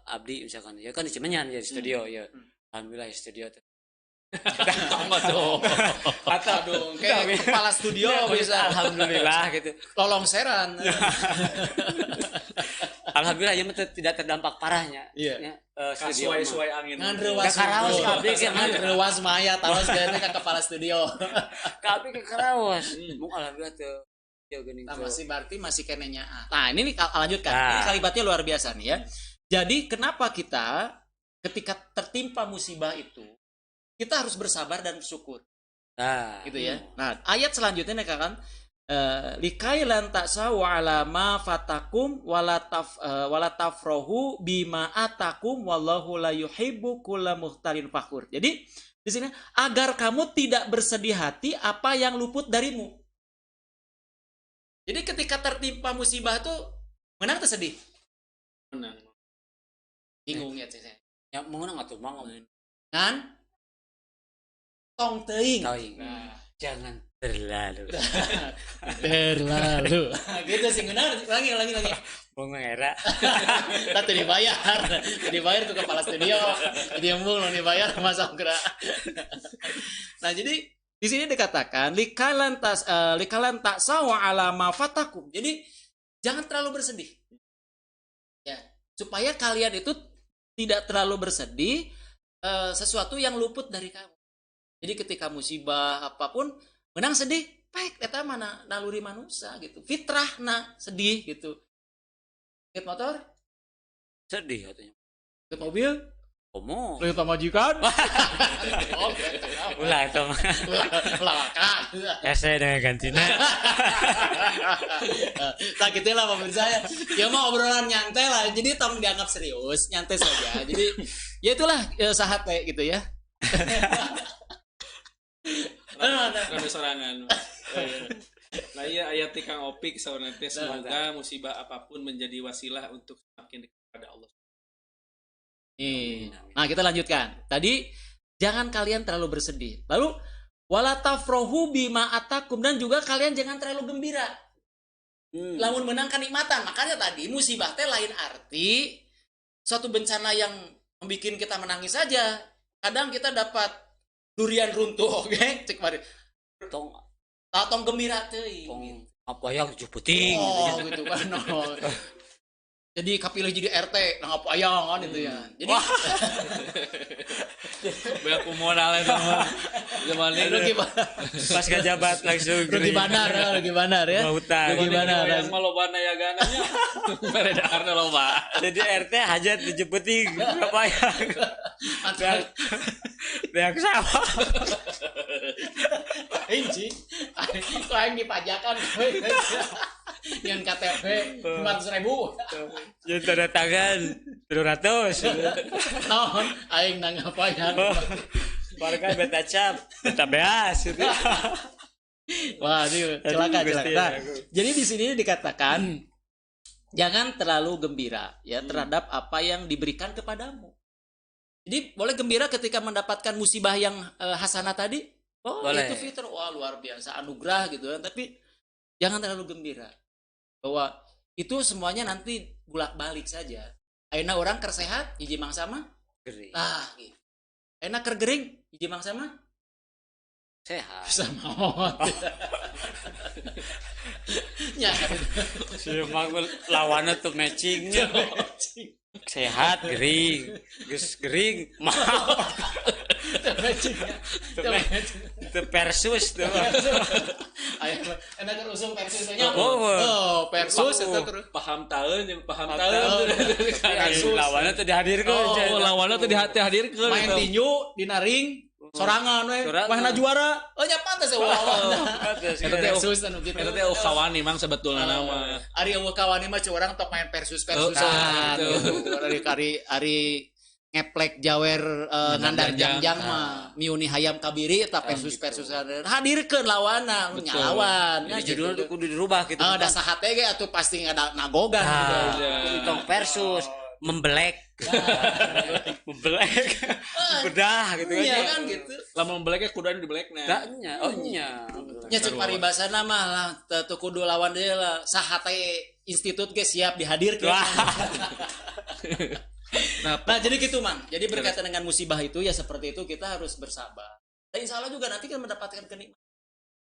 Speaker 4: abdi misalkan ya kan di Cimenyan ya di studio ya. Alhamdulillah di studio teh.
Speaker 2: Aduh.
Speaker 3: Aduh, kayak kepala studio bisa
Speaker 4: Alhamdulillah gitu.
Speaker 3: lolongseran.
Speaker 4: Alhamdulillah ieu teh tidak terdampak parahnya.
Speaker 3: Iya.
Speaker 4: Ya, studio.
Speaker 2: Kasuai-suai angin.
Speaker 3: Ngan reuwas
Speaker 4: Karaos kabeh ke
Speaker 3: ngan reuwas maya taros kayaknya ke kepala studio.
Speaker 4: kabeh ke karaos. Mung alhamdulillah teh ya geuning.
Speaker 3: Nah, masih kenenya. Nah, ini nih lanjutkan.
Speaker 4: Nah.
Speaker 3: Ini kalimatnya luar biasa nih ya. Jadi kenapa kita ketika tertimpa musibah itu kita harus bersabar dan bersyukur,
Speaker 4: Nah,
Speaker 3: gitu ya. Nah, ayat selanjutnya nih kan likailan ta'saw ala ma fatakum wala tafrahu bima atakum wallahu la yuhibbu kulla mukhtalin fakhur. Jadi di sini agar kamu tidak bersedih hati apa yang luput darimu. Jadi ketika tertimpa musibah tuh menang atau sedih?
Speaker 2: Menang.
Speaker 3: Bingung ya saya.
Speaker 4: ya mengenang atuh mang
Speaker 3: Kan? Tong teuing.
Speaker 4: Nah, jangan terlalu.
Speaker 3: Terlalu. Gitu sih benar. Lagi.
Speaker 4: Mau ngera.
Speaker 3: Tadi dibayar tuh kepala studio. Jadi embung lo dibayar masuk gerak. Nah, jadi di sini dikatakan likalan tak sawa ala ma fatakum. Jadi jangan terlalu bersedih. Ya, supaya kalian itu tidak terlalu bersedih sesuatu yang luput dari kamu. Jadi ketika musibah apapun menang sedih, baik eta mana naluri manusia gitu. Fitrahna sedih gitu. Lihat motor,
Speaker 4: Sedih katanya.
Speaker 3: lihat mobil,
Speaker 4: Komo.
Speaker 3: lihat majikan.
Speaker 4: Ulah itu mah.
Speaker 3: Lawakan.
Speaker 4: Ya saya dengan gantinya.
Speaker 3: Sakitnya lah pemirsa ya. Ya mau obrolan nyantai lah. Jadi tong dianggap serius, nyantai saja. Jadi ya itulah sahat gitu ya.
Speaker 2: Rada sorangan. Nah iya ayat ti Kang Opik saurna teh semoga musibah apapun menjadi wasilah untuk semakin dekat kepada Allah.
Speaker 3: Nih. Nah, kita lanjutkan. Tadi jangan kalian terlalu bersedih. Lalu wala tafrahu bima atakum dan juga kalian jangan terlalu gembira. Lamun menang kenikmatan. Makanya tadi musibah teh lain arti suatu bencana yang membuat kita menangis saja. Kadang kita dapat durian runtuh, oke? Cek mari. Tong gembira teuing.
Speaker 4: Tong apa yang tujuh puting
Speaker 3: Oh, gitu kan. Oh. Jadi kapilih jadi RT, nang apa ayang kan itu ya. Jadi
Speaker 2: Banyak modal itu mah. Zaman
Speaker 3: rugi
Speaker 4: pas ngajabat langsung
Speaker 3: rugi bandar ya.
Speaker 4: Hutan.
Speaker 3: Rugi bandar.
Speaker 2: Yang malobana ya gananya. Peredaarna loba.
Speaker 4: Jadi RT hajat tujuh puting apa yang yang sama.
Speaker 3: Anjing. Kok yang dipajakan yang KTP 500.000.
Speaker 4: Jadi tanda tangan 300.
Speaker 3: Naon aing nang ngapayan.
Speaker 4: Warga beta cap, beta beas.
Speaker 3: Wah, ini celaka. Nah, jadi di sini dikatakan jangan terlalu gembira ya terhadap apa yang diberikan kepadamu. Jadi boleh gembira ketika mendapatkan musibah yang hasanah tadi. Oh,
Speaker 4: boleh.
Speaker 3: itu fitur wah luar biasa anugerah gitu kan. Tapi jangan terlalu gembira bahwa itu semuanya nanti bolak-balik saja. Ayeuna orang kersehat hiji mangsa mah
Speaker 4: Gering.
Speaker 3: ah gitu. Ayeuna keur gering hiji mangsa mah
Speaker 4: Sehat.
Speaker 3: sama. Ya,
Speaker 4: Si emang lawannya tuh matchingnya. Sehat, gering. Geus gering, mahal. Itu persus tuh.
Speaker 3: Ayo, enak kan usung Persis nya.
Speaker 4: Oh,
Speaker 3: Persis eta terus.
Speaker 2: Paham taeun yang paham
Speaker 4: Paham
Speaker 2: taeun.
Speaker 4: Lawannya tuh dihadirkeun.
Speaker 2: Oh, lawanna teh dihadirkeun.
Speaker 3: Main tinju dina ring sorangan we
Speaker 4: Sorangan.
Speaker 3: wahna juara nya pantes lawan
Speaker 2: Eta teh
Speaker 3: versus anu gitu
Speaker 2: eta teh kawan memang sebetulna nama.
Speaker 3: ari eueuh kawan mah curang tok main versusan
Speaker 2: gitu.
Speaker 3: ari ngeplek jawer ngandar jangjang mah miuni hayam kabiri eta versusan hadirkeun lawanna
Speaker 2: Betul.
Speaker 3: nyalawan
Speaker 4: Jadi judulnya kudu dirubah gitu.
Speaker 3: da sahate ge atuh pasti ada nagogan
Speaker 4: Tong versus membelek. Membelek. Bedah gitu
Speaker 3: iya
Speaker 4: aja.
Speaker 3: kan gitu
Speaker 2: Lamun beleknya kudu dibelekna.
Speaker 4: Daknya, oh nya.
Speaker 3: nya cek paribasana mah lah teu kudu lawan deui lah sahate institut ge siap dihadirkeun. Nah, jadi gitu man. Jadi berkaitan dengan musibah itu ya seperti itu kita harus bersabar. Dan insya Allah juga nanti kita mendapatkan kenikmatan.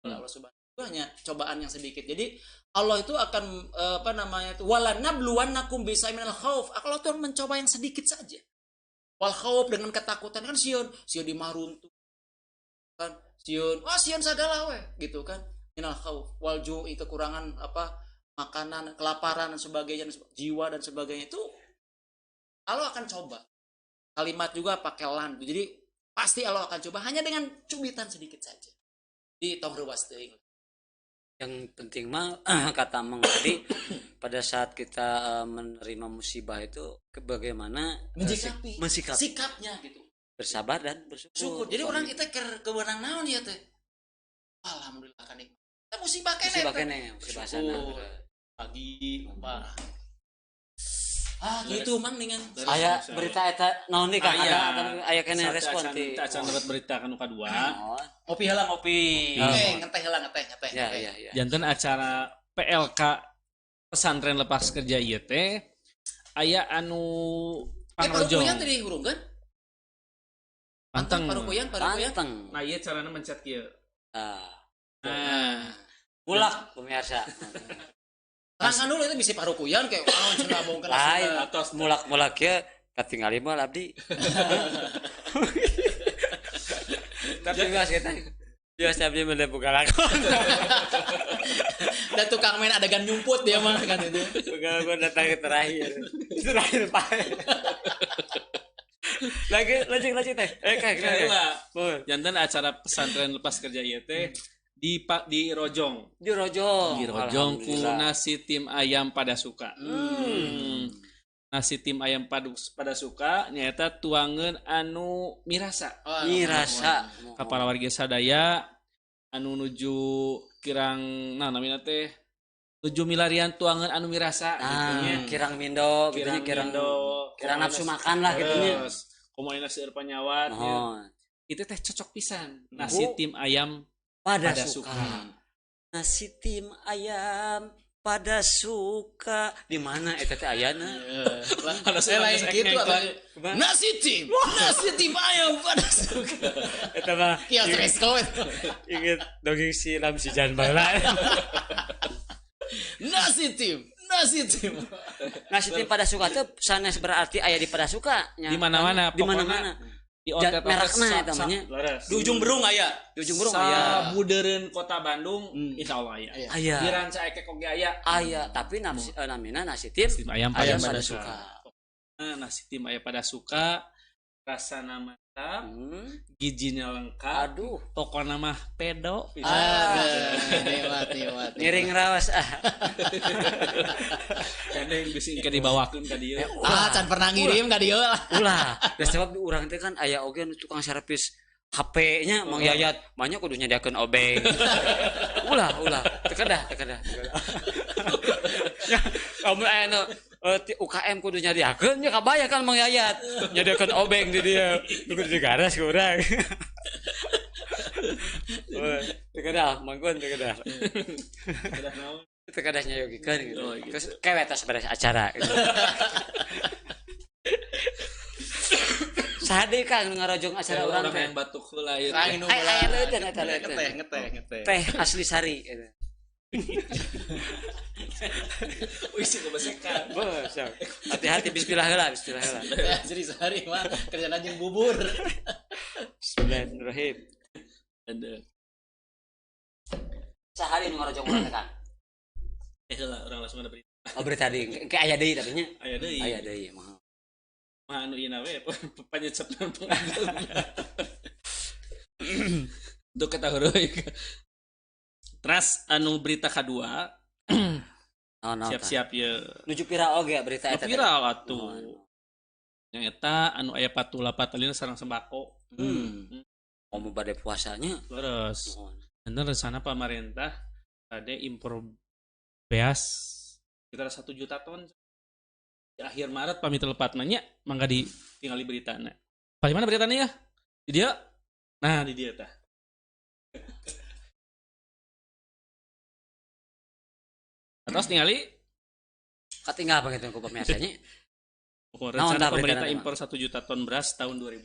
Speaker 3: Allah Subhanahu wa taala hanya cobaan yang sedikit. Jadi Allah itu akan wala nabluwannakum bisaminal khauf. Allah tuh mencoba yang sedikit saja. Wal khauf dengan ketakutan kan sieun dimaruntu. Kan sieun sagala we gitu kan. Minal khauf wal ju'i kekurangan makanan, kelaparan dan sebagainya, jiwa dan sebagainya itu Allah akan coba. Kalimat juga pakai lan. Jadi pasti Allah akan coba hanya dengan cubitan sedikit saja. Di tong ruas teuing.
Speaker 4: Yang penting mah kata Mang tadi pada saat kita menerima musibah itu bagaimana
Speaker 3: Mensikapi. Sikapnya gitu.
Speaker 4: bersabar dan bersyukur.
Speaker 3: Syukur. Jadi orang kita kewenang naon ya teh. Alhamdulillah kan nikmat. Kita musibah
Speaker 4: musibah
Speaker 3: kene.
Speaker 4: kene musibah sana.
Speaker 3: Pagi apa? Gitu mang dengan
Speaker 4: Aya berita eta naon deui Kang?
Speaker 2: Aya.
Speaker 4: Aya kene respon ti.
Speaker 2: Kita acan dapat berita kan kadua.
Speaker 3: ngopi heula ngopi. Ngeteh heula ngeteh.
Speaker 4: Ya.
Speaker 2: Janten acara PLK pesantren lepas kerja ieu teh aya anu pangrojong.
Speaker 3: Parukuyan tadi hurungkeun?
Speaker 2: Panteng.
Speaker 3: Parukuyan.
Speaker 4: Panteng.
Speaker 2: Nah, ieu carana mencet kieu.
Speaker 4: Nah, bulak pemirsa.
Speaker 3: Kan dulu itu bisa parukuyan kayak cenah bongkar
Speaker 4: Lain atos mulak-mulak ya katingali mah abdi. Tapi biasa kita biasa abdi mah buka lakon.
Speaker 3: Dan tukang main adegan nyumput dia mah kan itu.
Speaker 4: Buka gua datang ke terakhir. Terakhir Pak. Lagi teh. Kayak
Speaker 2: Janten acara pesantren lepas kerja ieu teh di Rojong.
Speaker 4: di Rojong.
Speaker 2: Di Rojong ku nasi tim ayam pada suka. Nasi tim ayam pada suka nyata tuangan anu mirasa.
Speaker 4: Mirasa.
Speaker 2: Kapal warga sadaya anu nuju kirang namina teh nuju milarian tuangan anu mirasa
Speaker 4: Kirang mindo, kirang nafsu makan lah gitunya.
Speaker 2: Komoina seueur panyawat. Itu teh cocok pisan. Nasi tim ayam
Speaker 4: pada suka. Nasi tim ayam pada suka. Di mana eta teh ayana?
Speaker 3: Lain gitu atau nasi tim ayam pada suka.
Speaker 4: Eta mah
Speaker 3: Kios resto.
Speaker 4: inget dongeng si Lam si Jan Bala.
Speaker 3: Nasi tim.
Speaker 4: Nasi tim pada suka teh sanes berarti aya di pada suka.
Speaker 2: Di mana-mana.
Speaker 4: Di mana-mana.
Speaker 2: Di
Speaker 4: merekna eta mah nya.
Speaker 3: Di ujung berung aya.
Speaker 4: Di ujung burung aya.
Speaker 2: Sabudeureun kota Bandung insyaallah aya.
Speaker 4: Aya.
Speaker 2: Di Ranca Ekek oge aya.
Speaker 4: Aya, tapi namina nasi tim
Speaker 2: Ayam
Speaker 4: ayam
Speaker 2: pada
Speaker 4: pada
Speaker 2: suka.
Speaker 4: suka.
Speaker 2: Nasi tim ayam pada suka. Rasana mantap, gizinya lengkap.
Speaker 4: Aduh,
Speaker 2: Toko nama pedo.
Speaker 3: Hebat.
Speaker 4: ngiring rawas
Speaker 2: Kadang bisa dibawakeun ka dieu.
Speaker 3: Can pernah ngirim ka dieu lah.
Speaker 4: ulah. Da sebab di urang teh kan aya oge tukang servis HP-nya Mang Yayat, banyak kudu nyadiakeun obeng. Ulah. Tekedah. Ya, kamu aya UKM kudu nyadiakeun nya kabaya kan Mang Yayat. Nyadiakeun obeng di dia. Kudu digaras ku urang. Tekedah, mangkon tekedah. Tekedah nyayogikeun gitu. Terus kewet sabaraha acara gitu. Sade Kang ngarojong acara urang teh.
Speaker 2: Yang batuk heula ieu.
Speaker 4: Aya leuteun eta
Speaker 3: Ngeteh.
Speaker 4: Teh asli sari.
Speaker 2: Wih sih kebesekan.
Speaker 4: Bos, hati-hati bismillah heula.
Speaker 3: Jadi sehari mah kerjaan anjing bubur.
Speaker 4: Bismillahirrahmanirrahim. Sehari nu ngarojong urang teh Kang.
Speaker 2: Heula urang langsung ada berita.
Speaker 4: Oh berita deui, ke aya deui tapi nya.
Speaker 2: Aya deui.
Speaker 4: Mah.
Speaker 2: Mah anu ieu na we panyecep Untuk kita heureui. Terus anu berita kedua, siap-siap ya.
Speaker 4: Nuju viral oge berita eta.
Speaker 2: Viral atuh. Yang eta anu aya patula patalina sareng sembako.
Speaker 4: Mau bade puasanya.
Speaker 2: Terus bener sana pemerintah ada impor beas sekitar 1 juta ton. Di akhir Maret pamit telepat nanya mangga tinggali beritana. Bagaimana beritanya ya? Di dia. Nah, di dia tah. Terus tinggali
Speaker 4: Katinggal begitu ku pemiasanya.
Speaker 2: Rencana pemerintah impor 1 juta ton beras tahun 2000.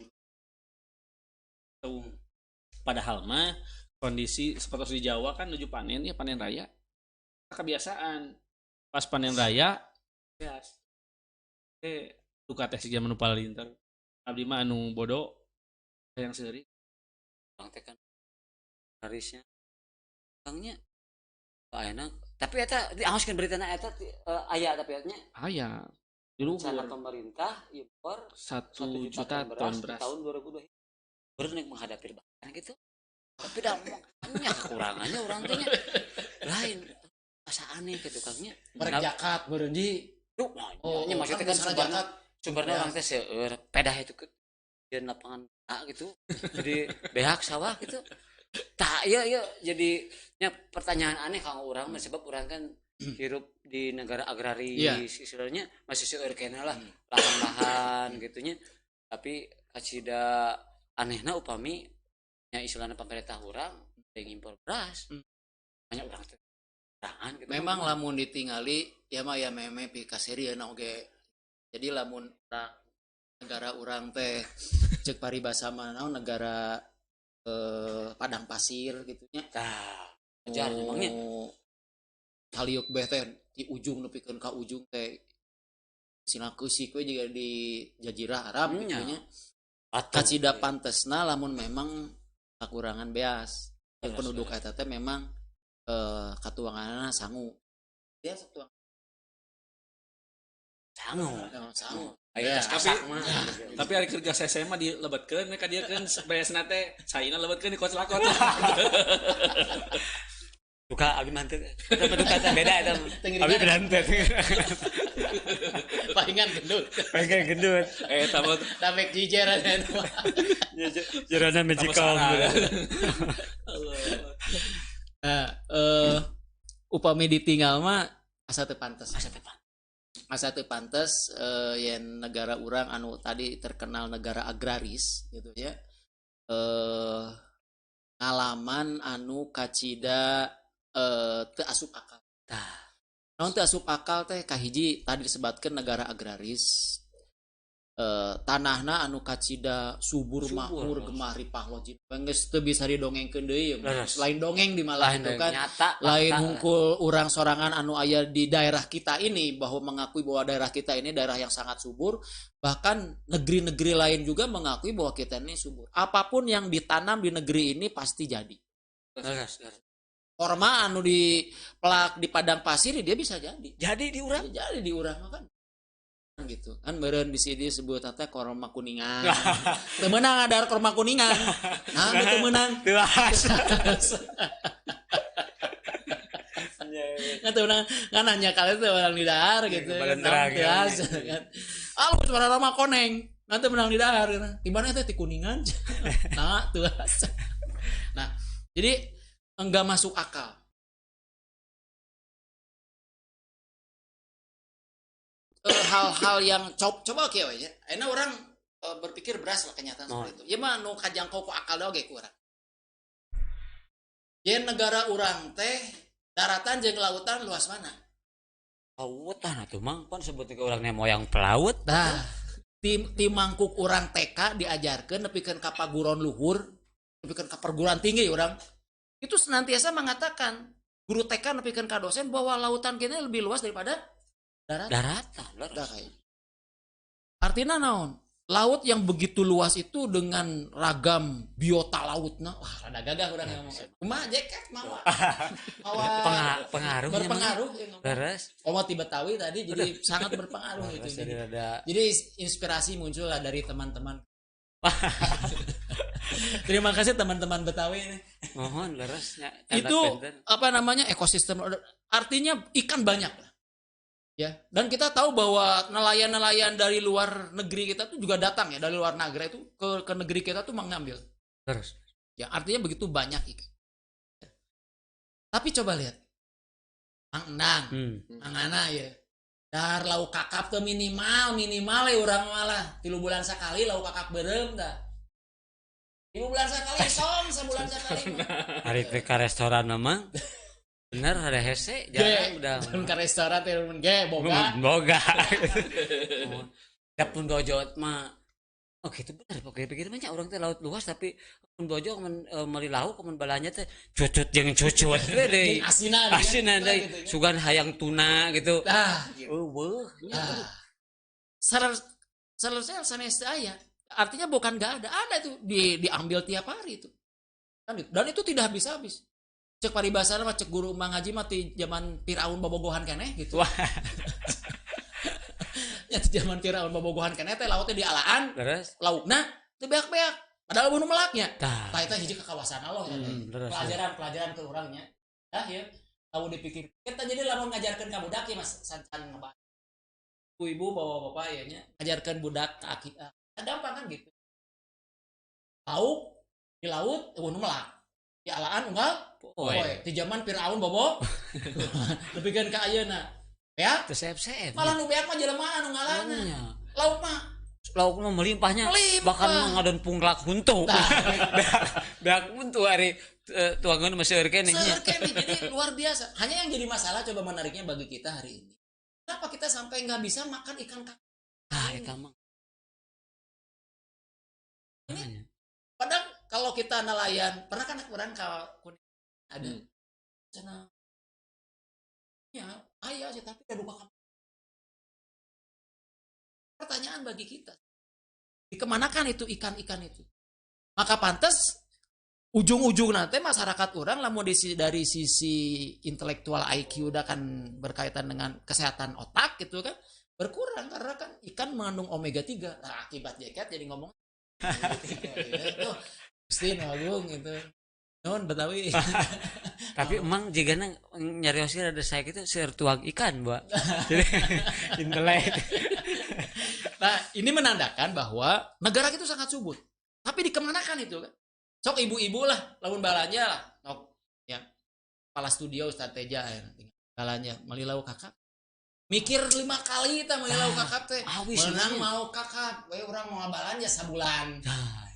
Speaker 2: Padahal mah kondisi seperti di Jawa kan menuju panen ya, panen raya. Kebiasaan pas panen raya beas. Duka teh si zaman upal linter. Abdi mah anu bodoh yang seuri.
Speaker 4: Bang teh kan harisnya. Bangnya enak. Tapi eta diangoskeun beritana eta aya tapi nya
Speaker 2: aya di luhur
Speaker 4: pemerintah impor
Speaker 2: 1 juta ton beras
Speaker 4: tahun 2002. Baru nek menghadapi lebaran gitu. Tapi dah banyak kekurangannya orang teh nya. Lain asa aneh gitu kangnya.
Speaker 3: Berjakat beureun di.
Speaker 4: Nya maksudnya kan sumbernya orang teh seueur pedah itu di lapangan gitu. Jadi behak sawah gitu. Tak iya jadi pertanyaan aneh kang orang sebab orang kan hirup di negara agraris istilahnya masih seueur keneh lah lahan-lahan gitunya tapi kacida anehna upami nya istilahna pemerintah urang yang impor beras banyak orang teh gitu.
Speaker 3: Memang lamun ditingali ya mah ya meme pi kasirieuna oge jadi lamun negara urang teh cek paribasa mah naon negara padang pasir gitunya.
Speaker 4: Ajar emangnya.
Speaker 3: Kaliuk beh teh di ujung nepikeun ka ujung teh sina keusik we juga di Jazirah Arab gitunya. Kacida pantesna lamun memang kakurangan beas. Yang penduduk eta teh memang katuanganna sangu. Dia satuang. Sangu.
Speaker 2: Tapi hari kerja SMA dilebetkeun ka dieu keun beasna teh saina lebetkeun di kos-lakot.
Speaker 4: Duka abi manteu. Tapi duka teh beda eta. Abi berantet.
Speaker 3: Palingan gendut.
Speaker 2: Eta mah
Speaker 3: Tamek jijeran eta.
Speaker 4: Jerana magical.
Speaker 3: Upami ditinggal mah asa teu pantes. Asa teu pantes yen negara urang anu tadi terkenal negara agraris gitu ya. Ngalaman anu kacida teu asup akal. Naon teu asup akal teh kahiji tadi disebutkeun negara agraris. Tanahna anu kacida subur makmur gemah ripah wajib geus teu bisa didongengkeun deui lain dongeng di malah itu kan lain hungkul urang sorangan anu aya di daerah kita ini bahwa mengakui bahwa daerah kita ini daerah yang sangat subur bahkan negeri-negeri lain juga mengakui bahwa kita ini subur apapun yang ditanam di negeri ini pasti jadi korma anu di pelak di padang pasir dia bisa jadi di urang kan gitu kan beureun di sini disebut teh korma kuningan teu meunang ada korma kuningan nah teu meunang kan teu meunang kan hanya kali teh orang di dahar gitu kan alus suara mah koneng nanti menang di dahar tibana teh ti kuningan nah teu nah jadi enggak masuk akal. Hal-hal yang coba oke ya. Ayeuna orang berpikir beras lah kenyataan seperti itu. Ieu mah nu kajangkau ku akal oge ku urang. Yen negara urang teh daratan jeung lautan luas mana?
Speaker 4: Lautan atuh mang pan sebutna ke urang moyang pelaut.
Speaker 3: Nah, ti mangkuk urang TK diajarkeun nepikeun ka paguron luhur, nepikeun ka perguruan tinggi urang. Itu senantiasa mengatakan guru TK nepikeun ka dosen bahwa lautan kene lebih luas daripada daratan. Artinya naon? Laut yang begitu luas itu dengan ragam biota lautnya, wah rada gagah urang ngomong. Kumaha jeket mah.
Speaker 4: Berpengaruh. Beres.
Speaker 3: Omot ti Betawi tadi jadi sangat berpengaruh itu. Jadi inspirasi muncul lah dari teman-teman. Terima kasih teman-teman Betawi ini.
Speaker 4: Mohon lerasnya.
Speaker 3: Itu apa namanya ekosistem, artinya ikan banyak lah. Ya, dan kita tahu bahwa nelayan-nelayan dari luar negeri kita tuh juga datang ya, dari luar negeri itu ke negeri kita tuh mengambil.
Speaker 4: Terus.
Speaker 3: Ya, artinya begitu banyak ikan. Tapi coba lihat. Mang Endang, Mang Ana ya. Dar lauk kakap tuh minimal ya urang malah 3 bulan sekali lauk kakap berem dah. 3 bulan sekali sebulan sekali.
Speaker 4: Hari ke restoran memang. Bener ada hese jarang udah.
Speaker 3: Dan ke restoran teh boga.
Speaker 4: Boga. Dapun dojo mah. Oke itu benar pokoknya pikir banyak orang teh laut luas tapi pun dojo meuli lauk kemun balanya teh cucut jeung cucut deui. Asinan deui. Sugan hayang tuna gitu. Eueuh.
Speaker 3: Selesai sanes aya. Artinya bukan enggak ada itu diambil tiap hari itu. Dan itu tidak habis-habis. Cek paribasana mah cek guru Mang Haji mah ti zaman Firaun bobogohan keneh gitu. Wah. Ya ti zaman Firaun bobogohan keneh teh lautnya dialaan. Terus laukna teu beak-beak. Padahal bunuh melaknya. Tah eta hiji ka kawasan Allah ya. Pelajaran ke urangnya. Dah ya. Tahu dipikir. Kita jadi lamun ngajarkeun ka budak ya Mas sancan ngebahas. Ibu bapak-bapak ya nya ngajarkeun budak akidah. Gampang kan gitu. Lauk di laut bunuh melak. Di alaan unggal poe di zaman Firaun bobo lebihkeun ka ayeuna ya
Speaker 4: teu seep-seep
Speaker 3: malah nu beak mah jelema anu ngalanna lauk mah
Speaker 4: melimpahnya bahkan ngadon punglak huntu beak huntu ari tuangan masih kene
Speaker 3: jadi luar biasa. Hanya yang jadi masalah coba menariknya bagi kita hari ini, kenapa kita sampai nggak bisa makan ikan kakap
Speaker 4: ikan mah
Speaker 3: ini padahal kalau kita nelayan pernah kan orang Kuningan ada sana ya ayah sih tapi ada duka. Pertanyaan bagi kita dikemanakan itu ikan-ikan itu, maka pantas ujung-ujung nanti masyarakat orang lah mau dari sisi intelektual IQ udah kan berkaitan dengan kesehatan otak gitu kan berkurang karena kan ikan mengandung omega 3. Nah akibat jaket jadi ngomong Justin Agung gitu non Betawi.
Speaker 4: Tapi emang jigana nyarioskeun ada saya gitu seueur tuang ikan Mbak. Jadi intelek.
Speaker 3: Nah ini menandakan bahwa negara itu sangat subur. Tapi dikemanakan itu kan? Sok ibu-ibu lah lamun balanya lah. Nok ya kepala studio Ustaz Teja ya balanya meuli lauk kakap. Mikir 5 kali kita meuli lauk kakap teh. Menang mau kakap, we urang mau balanja sabulan.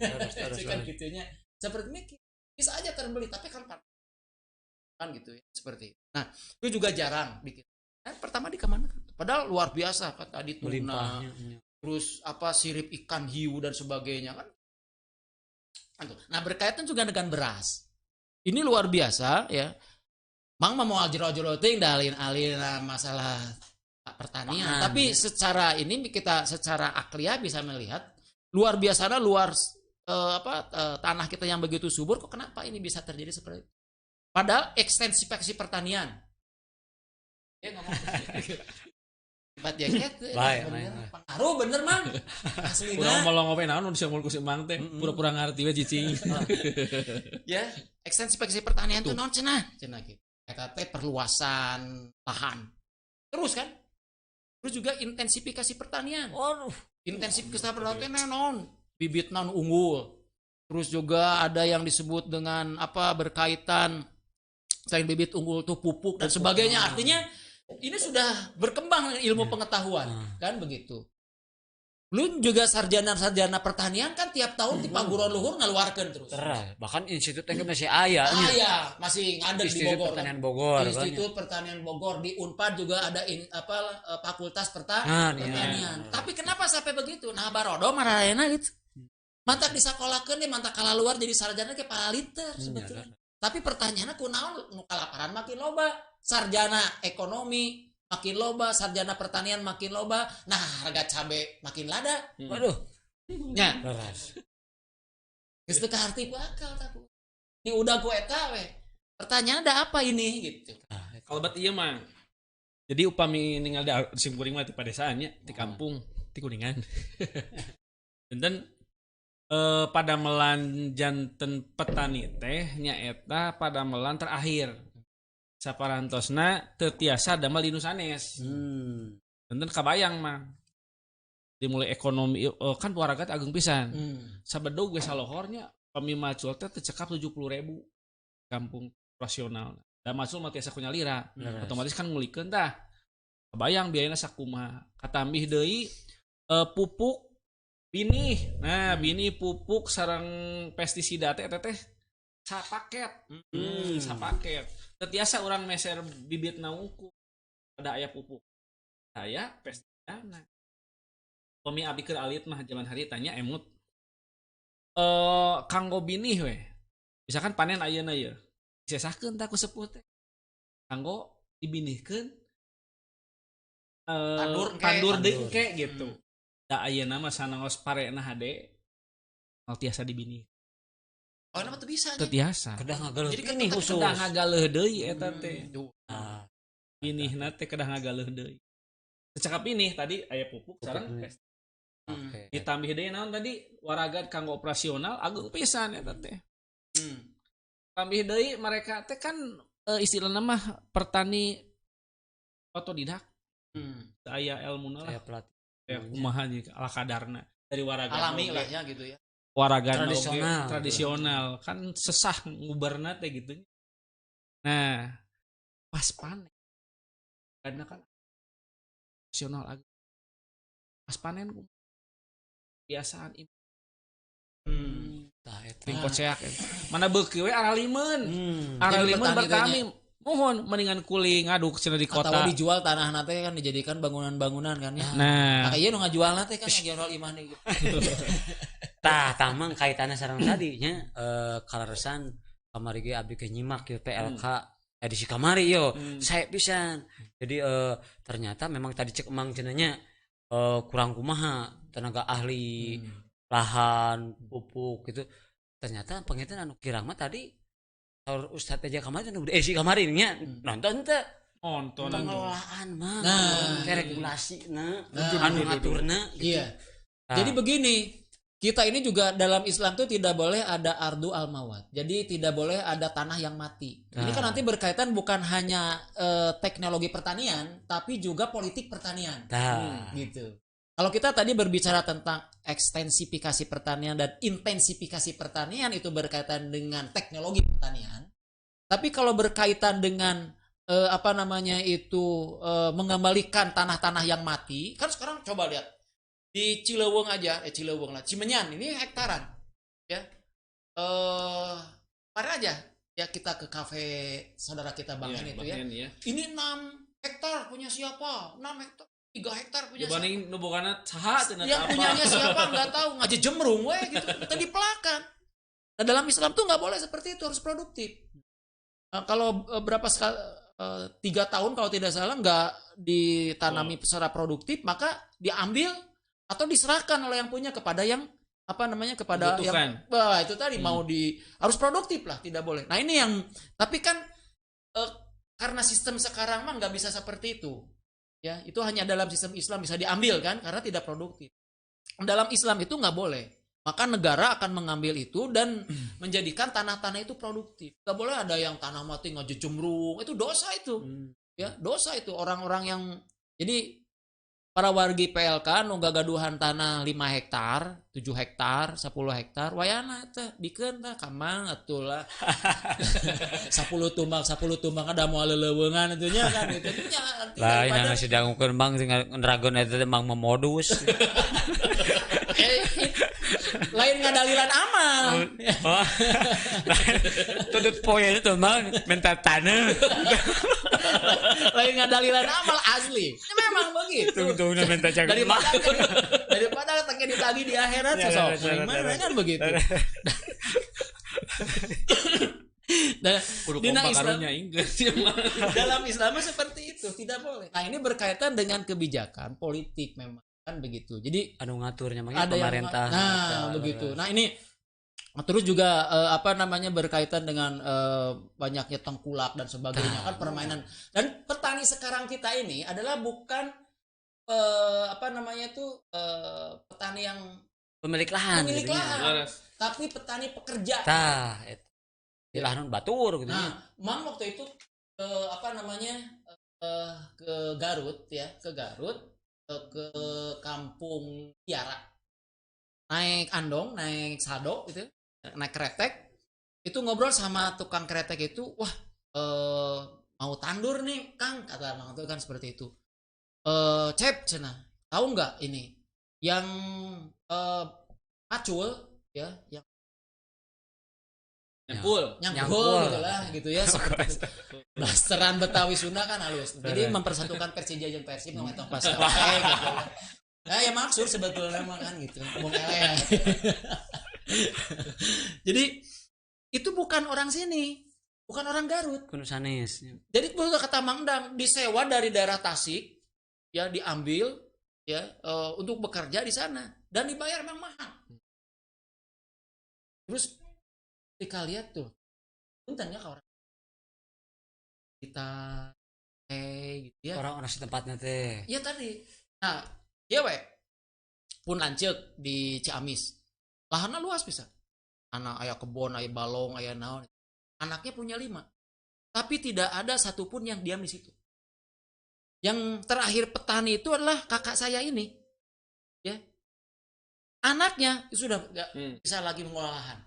Speaker 3: Terus kan gitunya. Seperti mikir bisa aja terbeli tapi kan gitu ya seperti itu. Nah itu juga jarang bikin. Pertama di kemana? Padahal luar biasa kan tadi tuna, terus apa sirip ikan hiu dan sebagainya kan. Nah berkaitan juga dengan beras. Ini luar biasa ya. Mang mau jero-jero ting dalin-alin masalah pertanian. Tapi secara ini kita secara akliah bisa melihat luar biasa tanah kita yang begitu subur kok kenapa ini bisa terjadi seperti itu? Padahal ekstensifikasi pertanian. Ya ngomong Bat jaket pengaruh bener Mang. Asli
Speaker 2: urang mau ngopi naon nu disaungul ku si Mang teh pura-pura ngarti we cicing.
Speaker 3: Ya, ekstensifikasi pertanian itu naon cenah gitu. Eta teh perluasan lahan. Terus kan? Terus juga intensifikasi pertanian. Intensifikasi pertanian naon? Bibit non unggul. Terus juga ada yang disebut dengan berkaitan selain bibit unggul tuh pupuk dan sebagainya. Artinya ini sudah berkembang ilmu pengetahuan kan begitu. Lu juga sarjana pertanian kan tiap tahun di Paguron Luhur ngaluarkeun terus.
Speaker 4: Bahkan institut teh masih aya.
Speaker 3: Masih ngadeg di Bogor.
Speaker 4: Pertanian Bogor.
Speaker 3: Institut Pertanian Bogor di Unpad juga ada fakultas pertanian. Tapi kenapa sampai begitu? Nah barodo mararena gitu. Mantak disakolahkeun deh, mantak kalah luar jadi sarjana ke paraliter sebetulnya. Tapi pertanyaannya kunaon nu kalaparan makin loba, sarjana ekonomi makin loba, sarjana pertanian makin loba. Nah, harga cabe makin lada. Waduh. Nya. Geus teu kaharti ku akal taku. Di udah ku eta we. Pertanyaan ada apa ini gitu.
Speaker 2: Kalau bat ieu mah. Jadi upami ningali da sim kuring mah di padesaannya di kampung di Kuningan. Dan padamelan janten petani teh nyaeta padamelan terakhir saparantosna teu tiasa damel di nu sanes. Enten kabayang mah dimulai ekonomi kan warga agung pisan. Sabedog ge salohornya pami macul teh tecekap 70.000 kampung operasional. Da macul mah tiasa kunya lira. Otomatis kan ngulikeun tah. Kabayang biayana sakumaha. Katambih deui pupuk binih. Nah, binih pupuk sareng pestisida teh sapaket. Sapaket. Teu tiasa urang meser bibitna unggul. Ada aya pupuk. Aya pestisida. Pemi abdi keur alit mah zaman hari tanya emut. Kanggo binih we. Misalkan panen ayeuna ieu. Disesahkeun tah ku sepuh teh. Kanggo dibinihkeun tandur deui engke gitu. Da ayeuna mah sanangos parena hade mal tiasa dibinih.
Speaker 3: Oh, nama teu bisa.
Speaker 2: Teu tiasa.
Speaker 4: Kedah ngagaleuh
Speaker 3: Jadi
Speaker 4: ini khusus.
Speaker 2: Kedah ngagaleuh deui eta teh.
Speaker 4: Ah,
Speaker 2: Binihna teh kedah ngagaleuh deui. Cakap ini tadi aya pupuk sareng pes.
Speaker 4: oke.
Speaker 2: Ditambih deui naon tadi waragad kanggo operasional agung pisan eta teh. Tambih deui mereka teh kan istilahna mah pertani otodidak. Aya elmuna lah.
Speaker 4: Saya pelatih.
Speaker 2: Kayak kumaha nya ala kadarna dari waragad
Speaker 3: Alami lah ya gitu ya.
Speaker 2: waragad
Speaker 4: Tradisional.
Speaker 2: kan sesah ngubarna teh gitu. Nah, pas panen karena kan nasional agak pas panen biasaan ini
Speaker 4: Tah eta.
Speaker 2: tingkot seak mana beuki we aralimeun
Speaker 3: Jadi
Speaker 2: bertami mohon mendingan kuling ngaduk cenah di
Speaker 3: Atau
Speaker 2: kota.
Speaker 3: dijual tanah nate kan dijadikan bangunan-bangunan kan ya.
Speaker 2: Nah,
Speaker 3: Nah, ieu nu ngajual nate kan ngajual imah nih.
Speaker 4: Tah tamang kaitannya sareng tadi nya kalaresan kamari ge abdi ke nyimak ieu PLK edisi kamari yo. Saya pisan. Jadi ternyata memang tadi cek emang cenanya kurang kumaha tenaga ahli lahan pupuk gitu. Ternyata penginten anu kirang mah tadi Ustadz aja kemarin si kemarin nya nonton teh
Speaker 2: nonton
Speaker 4: pengelolaan mah regulasi
Speaker 3: anu
Speaker 4: ngaturna gitu.
Speaker 3: Iya. Jadi begini, kita ini juga dalam Islam tuh tidak boleh ada ardu al-mawat. Jadi tidak boleh ada tanah yang mati. Ini kan nanti berkaitan bukan hanya teknologi pertanian, tapi juga politik pertanian. Gitu. Kalau kita tadi berbicara tentang ekstensifikasi pertanian dan intensifikasi pertanian itu berkaitan dengan teknologi pertanian. Tapi kalau berkaitan dengan mengembalikan tanah-tanah yang mati, kan sekarang coba lihat di Cilewung aja, Cilewung lah, Cimenyan ini hektaran, ya. Mari aja ya kita ke kafe saudara kita Bang Hen itu ya. Ini 6 hektar punya siapa? 6 hektar. 3 hektar punya
Speaker 2: dibanding nu bogana saha cenah
Speaker 3: yang punyanya siapa nggak tahu, ngaji jemrung we gitu, tadi pelakan. Nah, dalam Islam tuh nggak boleh seperti itu, harus produktif. Kalau berapa sekali 3 tahun kalau tidak salah nggak ditanami secara produktif, maka diambil atau diserahkan oleh yang punya kepada yang kepada yang itu tadi harus produktif lah, tidak boleh. Nah ini yang tapi kan karena sistem sekarang mah nggak bisa seperti itu. Ya, itu hanya dalam sistem Islam bisa diambil kan karena tidak produktif. Dalam Islam itu nggak boleh. Maka negara akan mengambil itu dan menjadikan tanah-tanah itu produktif. Nggak boleh ada yang tanah mati ngejecemrung, itu dosa itu. Ya, dosa itu orang-orang yang jadi para wargi PLK nu gagaduhan tanah 5 hektar, 7 hektar, 10 hektar, wayana teh bikeun teh kamang atuh lah. 10 tumbang ada moal leuweungan itu nya kan itu nya.
Speaker 4: Lah yang sidangukeun Bang sing dragon eta emang memodus.
Speaker 3: Lain ngadalilan amal.
Speaker 4: Tudut poe itu Bang minta tanah.
Speaker 3: Lain ngadalilan amal asli. Ini memang begitu.
Speaker 4: Tunggu minta jaga.
Speaker 3: Daripada tengke ditagi di akhirat sosok. Gimana kan begitu. Dan dina Islam dalam Islam seperti itu tidak boleh. Nah ini berkaitan dengan kebijakan politik memang kan begitu. Jadi
Speaker 4: anu ngaturnya mah
Speaker 3: pemerintah. Begitu. Nah ini terus juga berkaitan dengan banyaknya tengkulak dan sebagainya kan permainan. Dan petani sekarang kita ini adalah bukan petani yang
Speaker 4: pemilik lahan
Speaker 3: pemilik
Speaker 4: gitu nya.
Speaker 3: lahan, tapi petani pekerja.
Speaker 4: Tah eta. Di lahan batur gitu nya.
Speaker 3: Nah, Mang waktu itu ke Garut ya, ke Garut, ke kampung Tiara. Naik andong, naik sado gitu, naik kretek. Itu ngobrol sama tukang kretek itu, wah, mau tandur nih, Kang, kata Mang itu kan seperti itu. Cep cenah, tahu nggak ini yang macul ya, yang
Speaker 2: Nyangkul.
Speaker 3: nyangkul gitu lah gitu ya, seperti itu. Blasteran Betawi Sunda kan halus. Jadi mempersatukan Persija jeung Persib ngomong pas wae gitu. Nah, ya maksud sebetulnya mah kan gitu. Ngomong eleh. Jadi itu bukan orang sini, bukan orang Garut.
Speaker 4: Kuno sanes.
Speaker 3: Jadi betul kata Mang Dang, disewa dari daerah Tasik, ya diambil ya untuk bekerja di sana dan dibayar memang mahal. Terus ketika lihat tuh, puntennya ke orang kita gitu ya.
Speaker 4: Orang-orang setempatnya teh.
Speaker 3: Ya tadi. Nah, dia pun lanceuk di Ciamis. Lahannya luas bisa. Anak ayah kebon, ayah balong, ayah naon. Anaknya punya 5. Tapi tidak ada satupun yang diam di situ. Yang terakhir petani itu adalah kakak saya ini. Ya. Anaknya sudah nggak bisa lagi mengolah lahan.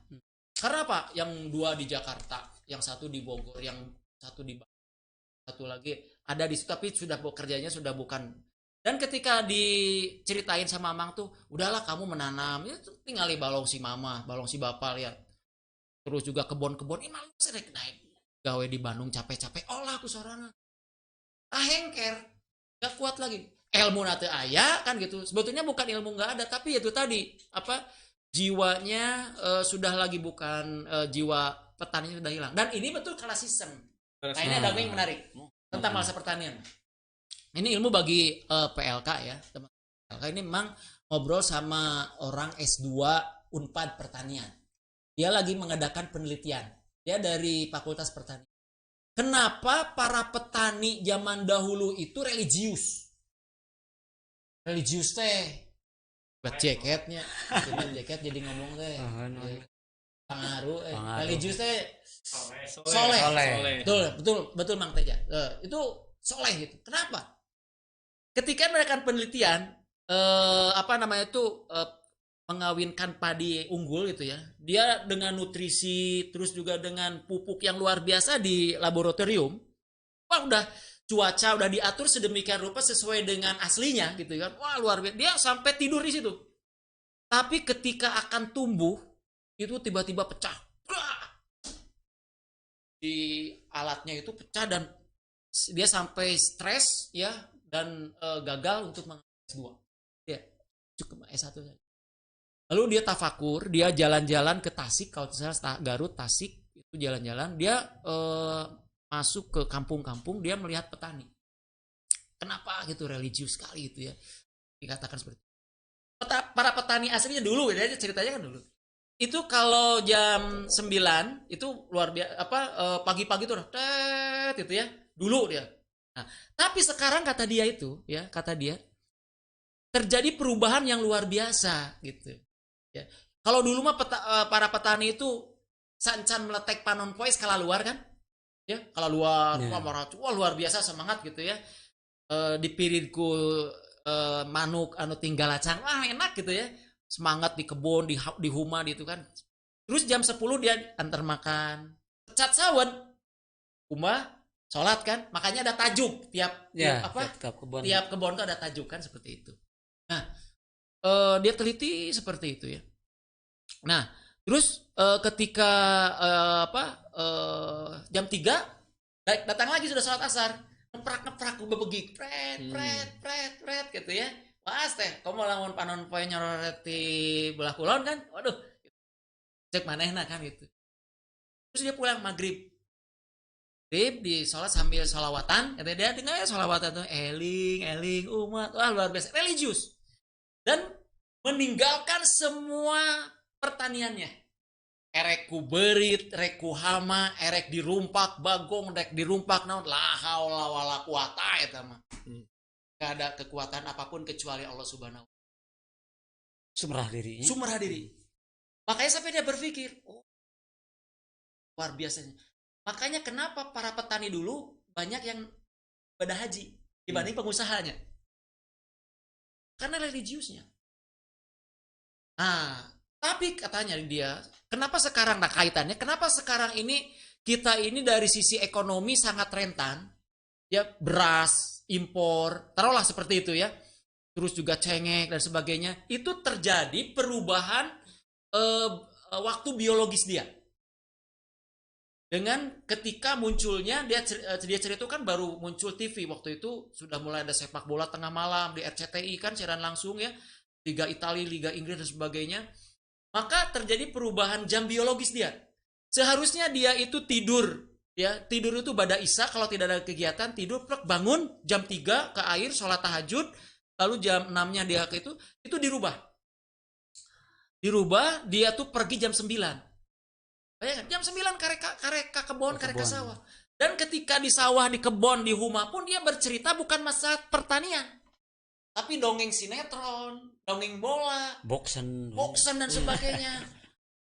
Speaker 3: Karena apa? Yang 2 di Jakarta, yang 1 di Bogor, yang 1 di Bandung, 1 lagi ada di situ tapi sudah bekerjanya sudah bukan. Dan ketika diceritain sama Mang tuh, udahlah kamu menanam, ya tinggal balong si mama, balong si bapak lihat. Terus juga kebon-kebon, ini malu sedek naik. Gawe di Bandung capek-capek, olah aku sorana. Hengker, gak kuat lagi. Ilmu nate aya kan gitu. Sebetulnya bukan ilmu nggak ada, tapi itu tadi apa jiwanya sudah lagi bukan jiwa petaninya sudah hilang. Dan ini betul kalah sistem. Nah, ini ada yang menarik tentang masa pertanian. Ini ilmu bagi PLK ya, teman. PLK ini memang ngobrol sama orang S2 Unpad Pertanian. Dia lagi mengadakan penelitian. Dia dari Fakultas Pertanian. Kenapa para petani zaman dahulu itu religius? Religius teh buat jaketnya, jaket jadi ngomong teh. Pengaruh religius teh soleh. Betul Mang Teja. Itu soleh gitu. Kenapa? Ketika mereka penelitian mengawinkan padi unggul gitu ya. Dia dengan nutrisi terus juga dengan pupuk yang luar biasa di laboratorium. Wah, udah cuaca udah diatur sedemikian rupa sesuai dengan aslinya gitu kan. Wah, luar biasa. Dia sampai tidur di situ. Tapi ketika akan tumbuh itu tiba-tiba pecah. Di alatnya itu pecah dan dia sampai stres ya dan gagal untuk mengambil S2. Ya, cukup S1 saja. Lalu dia tafakur, dia jalan-jalan ke Tasik, kalau tidak salah Garut, Tasik, itu jalan-jalan, dia masuk ke kampung-kampung, dia melihat petani. Kenapa gitu religius sekali gitu ya. Dikatakan seperti itu. Para petani aslinya dulu ya, ceritanya kan dulu. Itu kalau jam 9 itu luar biasa pagi-pagi tuh gitu ya. Dulu dia. Nah, tapi sekarang kata dia terjadi perubahan yang luar biasa gitu. Ya. Kalau dulu mah para petani itu sancan meletek panon poe skala luar kan? Ya, skala luar, wah luar biasa semangat gitu ya. Dipiridku manuk anu tinggal acang, wah enak gitu ya. Semangat di kebun, di huma gitu kan. Terus jam 10 dia antar makan. Cat sawen. Huma sholat kan, makanya ada tajuk tiap kebun tuh ada tajuk kan seperti itu. Nah, dia teliti seperti itu ya. Nah, terus ketika jam 3 datang lagi sudah sholat asar, ngeprak bebegik, pret gitu ya. Pas teh, kamu lamun panon poe nyorot di belah kulon kan, waduh, cek manehna kan gitu. Terus dia pulang maghrib di sholat sambil sholawatan, kata dia dengar sholawatan tuh eling umat, wah luar biasa, religius dan meninggalkan semua pertaniannya. Erek ku berit, erek ku hama, erek dirumpak bagong, erek dirumpak naon, la haula wala quwata eta mah. Gak ada kekuatan apapun kecuali Allah Subhanahu.
Speaker 4: Sumerah dirinya.
Speaker 3: Sumerah diri. Makanya sampai dia berpikir, oh luar biasanya. Makanya kenapa para petani dulu banyak yang ibadah haji dibanding pengusahanya? Karena religiusnya. Nah, tapi katanya dia, kenapa sekarang, nah kaitannya, kenapa sekarang ini kita ini dari sisi ekonomi sangat rentan, ya beras, impor, taruhlah seperti itu ya, terus juga cengek dan sebagainya, itu terjadi perubahan waktu biologis dia. Dengan ketika munculnya dia cerita itu kan baru muncul TV waktu itu, sudah mulai ada sepak bola tengah malam di RCTI kan siaran langsung ya, Liga Italia, Liga Inggris dan sebagainya. Maka terjadi perubahan jam biologis dia. Seharusnya dia itu tidur ya, tidur itu bada isya kalau tidak ada kegiatan, tidur bangun jam 3 ke air sholat tahajud, lalu jam 6-nya dia ke itu dirubah. Dirubah, dia tuh pergi jam 9. Bayangkan, jam 9 kareka kebon, kareka sawah. Dan ketika di sawah, di kebon, di rumah pun dia bercerita bukan masalah pertanian. Tapi dongeng sinetron, dongeng bola,
Speaker 4: Boxen
Speaker 3: dan sebagainya.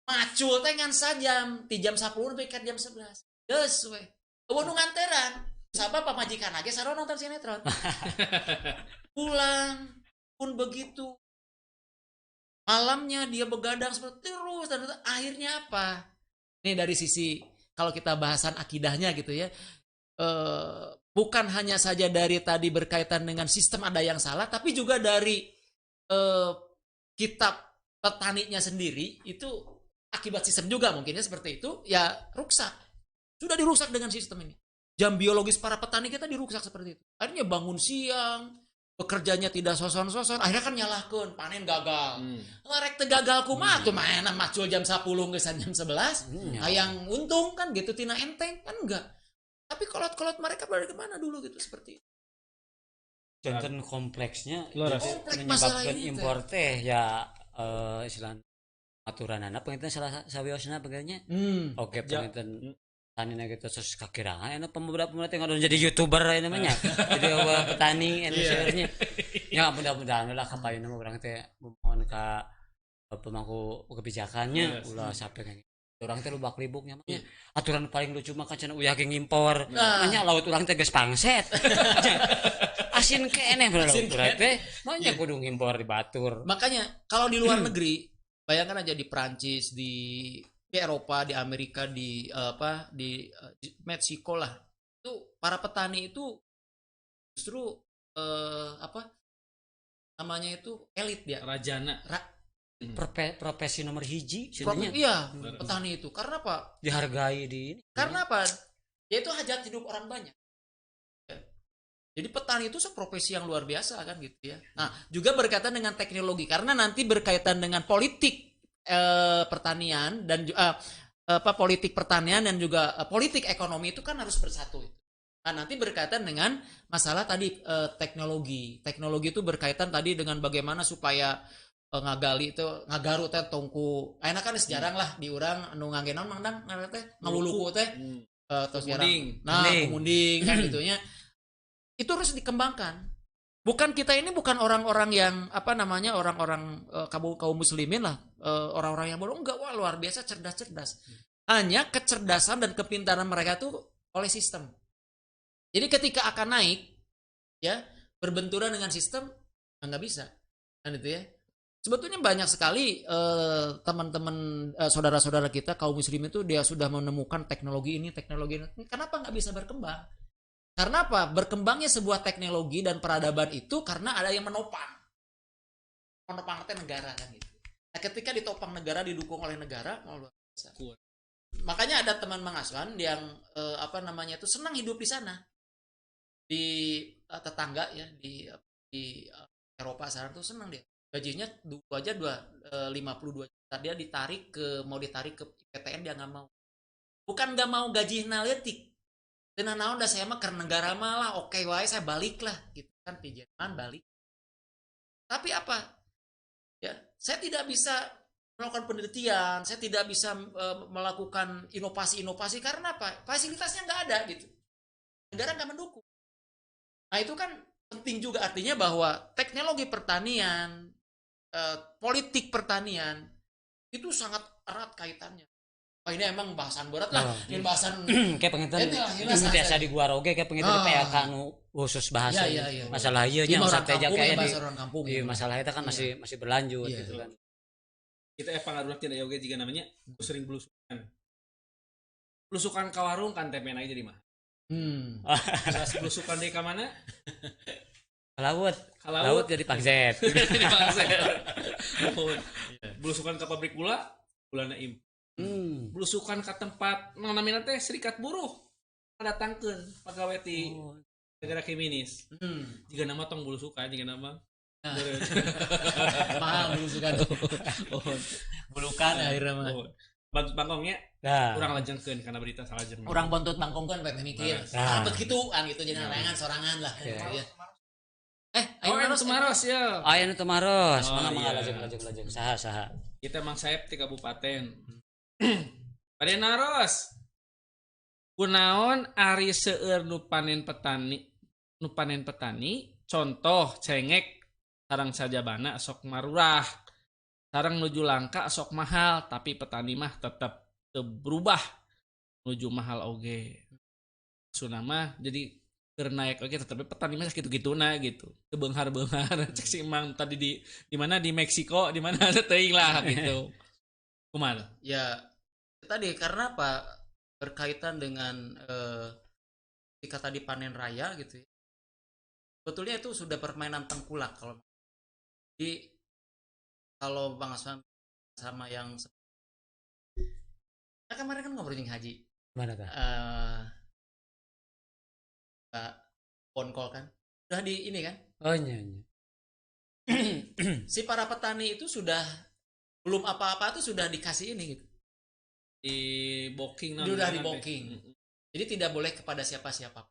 Speaker 3: Macul tengan sajam, di jam 10 sampai ke jam 11. Yes, we. Eueuh nganteran. Sabab pamajikan aja sarua nonton sinetron. Pulang pun begitu. Malamnya dia begadang seperti terus dan akhirnya apa? Ini dari sisi kalau kita bahasan akidahnya gitu ya, bukan hanya saja dari tadi berkaitan dengan sistem ada yang salah, tapi juga dari kitab petaninya sendiri itu akibat sistem juga mungkinnya seperti itu ya, rusak, sudah dirusak dengan sistem ini. Jam biologis para petani kita dirusak seperti itu. Akhirnya bangun siang, bekerjanya tidak soson-soson, akhirnya kan nyalahkan panen gagal. Ngerek gagal kumaha tuh mainan macul jam 10 gesan jam 11. Hayang untung kan gitu tina enteng kan enggak. Tapi kolot-kolot mereka berada kemana dulu gitu seperti itu.
Speaker 4: Jantan kompleksnya
Speaker 3: Kompleks masalah
Speaker 4: menyebabkan
Speaker 3: ini
Speaker 4: impor teh ya istilah aturan anak penginten salah sawiosna baganya. Oke penginten tanina gitu terus kakirangan enak beberapa teh ngadon jadi YouTuber namanya. Jadi petani sebenarnya. Ya mudah-mudahan lah kapain mah urang teh mohon ka pemangku kebijakannya ulah sampai kayak orang teh lubak libuknya mah aturan paling lucu mah cenah uyah ge ngimpor. Nya laut urang teh geus pangset. Asin keneh berarti mah nya kudu ngimpor di batur.
Speaker 3: Makanya kalau di luar negeri, bayangkan aja di Prancis, di Eropa, di Amerika, di Meksiko lah, itu para petani itu justru namanya itu elit dia,
Speaker 2: rajana,
Speaker 4: profesi nomor hiji
Speaker 3: sebenarnya. Iya, petani itu karena apa?
Speaker 4: Dihargai di ini.
Speaker 3: Karena apa? Yaitu hajat hidup orang banyak. Jadi petani itu seprofesi yang luar biasa kan gitu ya. Nah, juga berkaitan dengan teknologi karena nanti berkaitan dengan politik pertanian dan politik pertanian dan juga politik ekonomi itu kan harus bersatu. Nah, nanti berkaitan dengan masalah tadi teknologi. Teknologi itu berkaitan tadi dengan bagaimana supaya ngagali itu ngagaru teh tongku. Ayeuna kan sejarang lah di urang anu nganggenon mangdang ngaran teh ngawuluku teh terus jarang. Nah, kumunding kan gitunya. Itu harus dikembangkan. Bukan kita ini bukan orang-orang yang orang-orang kaum muslimin lah, orang-orang yang bodoh, enggak, wah luar biasa cerdas-cerdas. Hanya kecerdasan dan kepintaran mereka itu oleh sistem. Jadi ketika akan naik ya, berbenturan dengan sistem nggak bisa. Kan itu ya. Sebetulnya banyak sekali teman-teman saudara-saudara kita kaum muslimin itu dia sudah menemukan teknologi ini. Kenapa nggak bisa berkembang? Karena apa? Berkembangnya sebuah teknologi dan peradaban itu karena ada yang menopang negara kan gitu. Nah, ketika ditopang negara, didukung oleh negara, luar biasa. Makanya ada teman Mang Aswan yang itu senang hidup di sana, di tetangga ya di Eropa sana tuh senang dia. Gajinya 52 juta, dia mau ditarik ke PTN dia nggak mau. Bukan nggak mau gaji naletik. Dan naon dah saya mah karena negara malah oke wae saya balik lah gitu kan di Jerman balik. Tapi apa? Ya, saya tidak bisa melakukan penelitian, saya tidak bisa melakukan inovasi karena apa? Fasilitasnya nggak ada gitu. Negara nggak mendukung. Nah, itu kan penting juga artinya bahwa teknologi pertanian politik pertanian itu sangat erat kaitannya. Oh, ini emang bahasan berat lah. Ini bahasan
Speaker 4: kayak pengen biasa di gua roge kayak pengen di PLK anu khusus bahasa masalah ieu nya sampai kayak di
Speaker 3: orang kampung.
Speaker 4: Iya, masalah itu kan masih berlanjut gitu kan.
Speaker 2: Kita pengaruh tidak yoga juga namanya sering belusukan ke warung kan tempena jadi mah. Terus belusukan di mana?
Speaker 4: Laut jadi pangset.
Speaker 2: Belusukan ke pabrik gulana impor. Belusukan ke tempat namanya teh serikat buruh datangkeun pegawai ti negara komunis. Jika nama tong belusukan jika nama
Speaker 3: mahal belusukan. Bulukan akhirnya mah.
Speaker 2: Bantut bangkongnya kurang lajengkeun karena berita salah Jerman.
Speaker 3: Orang bantut bangkongkeun bae mikir. Apa gituan gitu jadi layangan sorangan lah.
Speaker 2: Ayo Tumaros ya.
Speaker 4: Ayo Tumaros. Mangga lajeng. Saha.
Speaker 2: Kita Mang Saep ti kabupaten. Pada naros. Kunaon ari seueur nu panen petani, contoh cengek sareng sajabana sok marurah. Sareng nuju langka sok mahal, tapi petani mah tetap berubah nuju mahal oge. Sunama jadi naik oke tetapi petani mah gitu-gituna gitu. Kebeunghar-beunghar cek si Mang tadi di mana di Meksiko, di mana teuing lah gitu. Kumaha?
Speaker 3: Ya tadi karena apa? Berkaitan dengan ketika tadi panen raya gitu ya. Sebetulnya itu sudah permainan tengkulak kalau Bang Aswan sama yang kemarin kan ngobrolin haji.
Speaker 4: Mana kah?
Speaker 3: Phone call kan udah di ini kan
Speaker 4: iya.
Speaker 3: Si para petani itu sudah belum apa-apa tuh sudah dikasih ini gitu
Speaker 2: Di booking
Speaker 3: udah di booking. Jadi tidak boleh kepada siapa-siapa,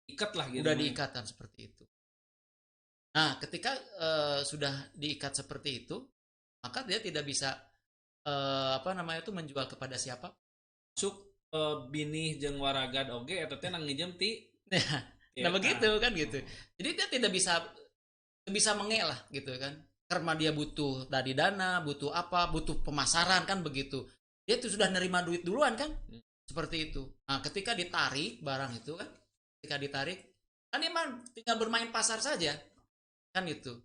Speaker 2: ikat lah gitu
Speaker 3: udah diikatan seperti itu. Nah ketika sudah diikat seperti itu maka dia tidak bisa menjual kepada siapa
Speaker 2: masuk binih jeung waragad oge eta teh nang ngijem ti
Speaker 3: nah begitu kan gitu. Jadi dia tidak bisa mengelah gitu kan karena dia butuh dari dana, butuh pemasaran kan begitu. Dia tuh sudah nerima duit duluan kan seperti itu. Nah ketika ditarik barang itu kan dia mah tinggal bermain pasar saja kan itu.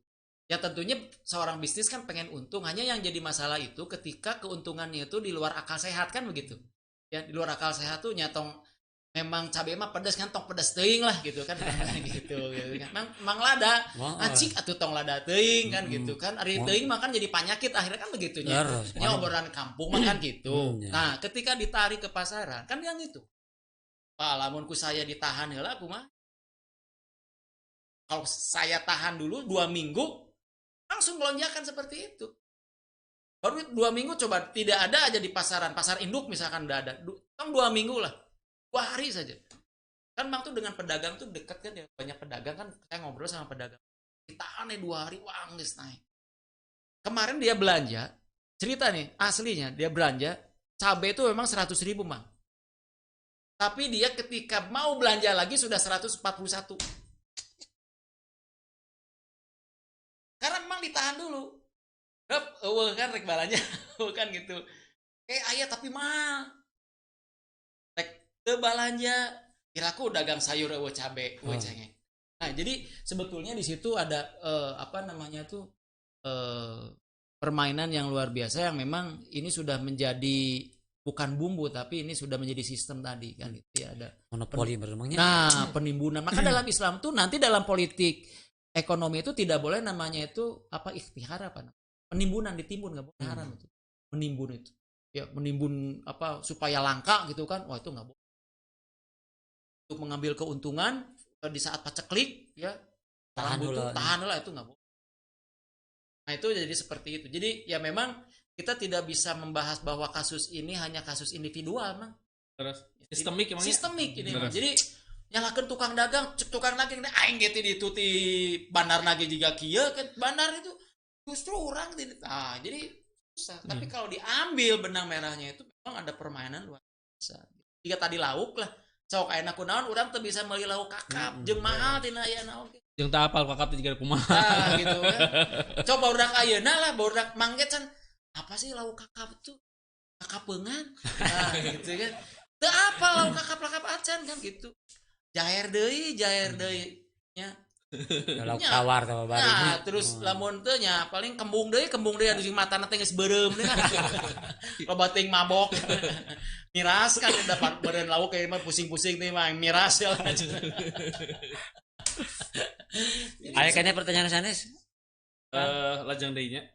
Speaker 3: Ya tentunya seorang bisnis kan pengen untung, hanya yang jadi masalah itu ketika keuntungannya itu di luar akal sehat kan begitu. Ya di luar akal sehat tuh nyatong memang cabai mah pedas kan tong pedas teuing lah gitu kan gitu kan. Mang lada acik atuh tong lada teuing kan gitu kan. Ari teuing makan jadi penyakit akhirnya kan begitunya. Nya obrolan kampung makan gitu. Nah, ketika ditarik ke pasaran kan yang itu. Pak lamun ku saya ditahan heula kumaha? Kalau saya tahan dulu 2 minggu langsung lonjakan seperti itu. Baru 2 minggu coba tidak ada aja di pasar induk misalkan udah ada. 2 minggu lah. 2 hari saja. Kan Bang tuh dengan pedagang tuh dekat kan ya. Banyak pedagang kan saya ngobrol sama pedagang. Ditahan nih 2 hari wah geus naik. Kemarin dia belanja, cerita nih aslinya dia belanja cabai itu memang 100.000 Bang. Tapi dia ketika mau belanja lagi sudah 141. Karena memang ditahan dulu. Kan rek balanya kan gitu. Ayah tapi mahal. Balanja kiraku dagang sayur cabe cengeng. Nah jadi sebetulnya di situ ada permainan yang luar biasa yang memang ini sudah menjadi bukan bumbu tapi ini sudah menjadi sistem tadi kan gitu ya, ada
Speaker 4: monopoli bermainnya.
Speaker 3: Nah penimbunan maka dalam Islam tuh nanti dalam politik ekonomi itu tidak boleh namanya itu ikhtihar penimbunan, ditimbun nggak boleh, haram itu menimbun itu ya, menimbun supaya langka gitu kan, wah itu nggak boleh. Untuk mengambil keuntungan di saat paceklik ya tahan lah itu nggak boleh. Nah itu jadi seperti itu. Jadi ya memang kita tidak bisa membahas bahwa kasus ini hanya kasus individual Mang.
Speaker 2: Terus sistemik ini Mang. Jadi nyalakan tukang dagang aing gitu di bandar nage juga kieu kan bandar itu justru orang tidak. Nah jadi susah. Tapi kalau diambil benang merahnya itu memang ada permainan luar biasa. Jika tadi lauk lah sok ayeuna kunaon urang teu bisa meuli lauk kakap jeung mahal tina aya naon Jeung teu apal kakap teh juga kumaha.
Speaker 3: Nah, gitu kan. Coba barudak ayeuna lah, barudak mangget can apa sih lauk kakap tuh? Kakapeungan. Nah, gitu kan. Teu apal lauk kakap acan kan gitu. Jaher deui nya.
Speaker 4: Lauk tawar tawar baru.
Speaker 3: Nah, terus lamun teu nya paling kembung deui anu sing matana teh geus beureum deui kan. Loba teuing mabok. Miras kan dapat beureun lauk kayak mah pusing-pusing teh mah miras ya.
Speaker 4: Aya kene pertanyaan sanes.
Speaker 2: Lajang deui nya.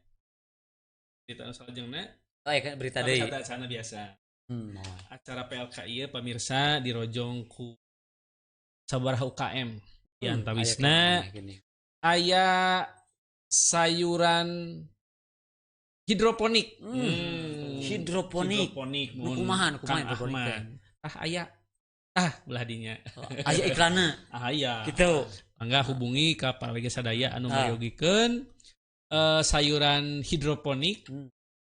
Speaker 2: Kita salajengna.
Speaker 4: Oh, ya berita deui.
Speaker 2: Acara biasa. Acara PLK ieu pamirsa dirojong ku sabaraha UKM. Di antawisna aya sayuran hidroponik.
Speaker 4: Hidroponik. Kumaha hidroponik?
Speaker 2: Aya belah dinya.
Speaker 4: Aya iklanna.
Speaker 2: Aya.
Speaker 4: Gitu.
Speaker 2: Mangga hubungi ka parawege sadaya anu mayogikeun sayuran hidroponik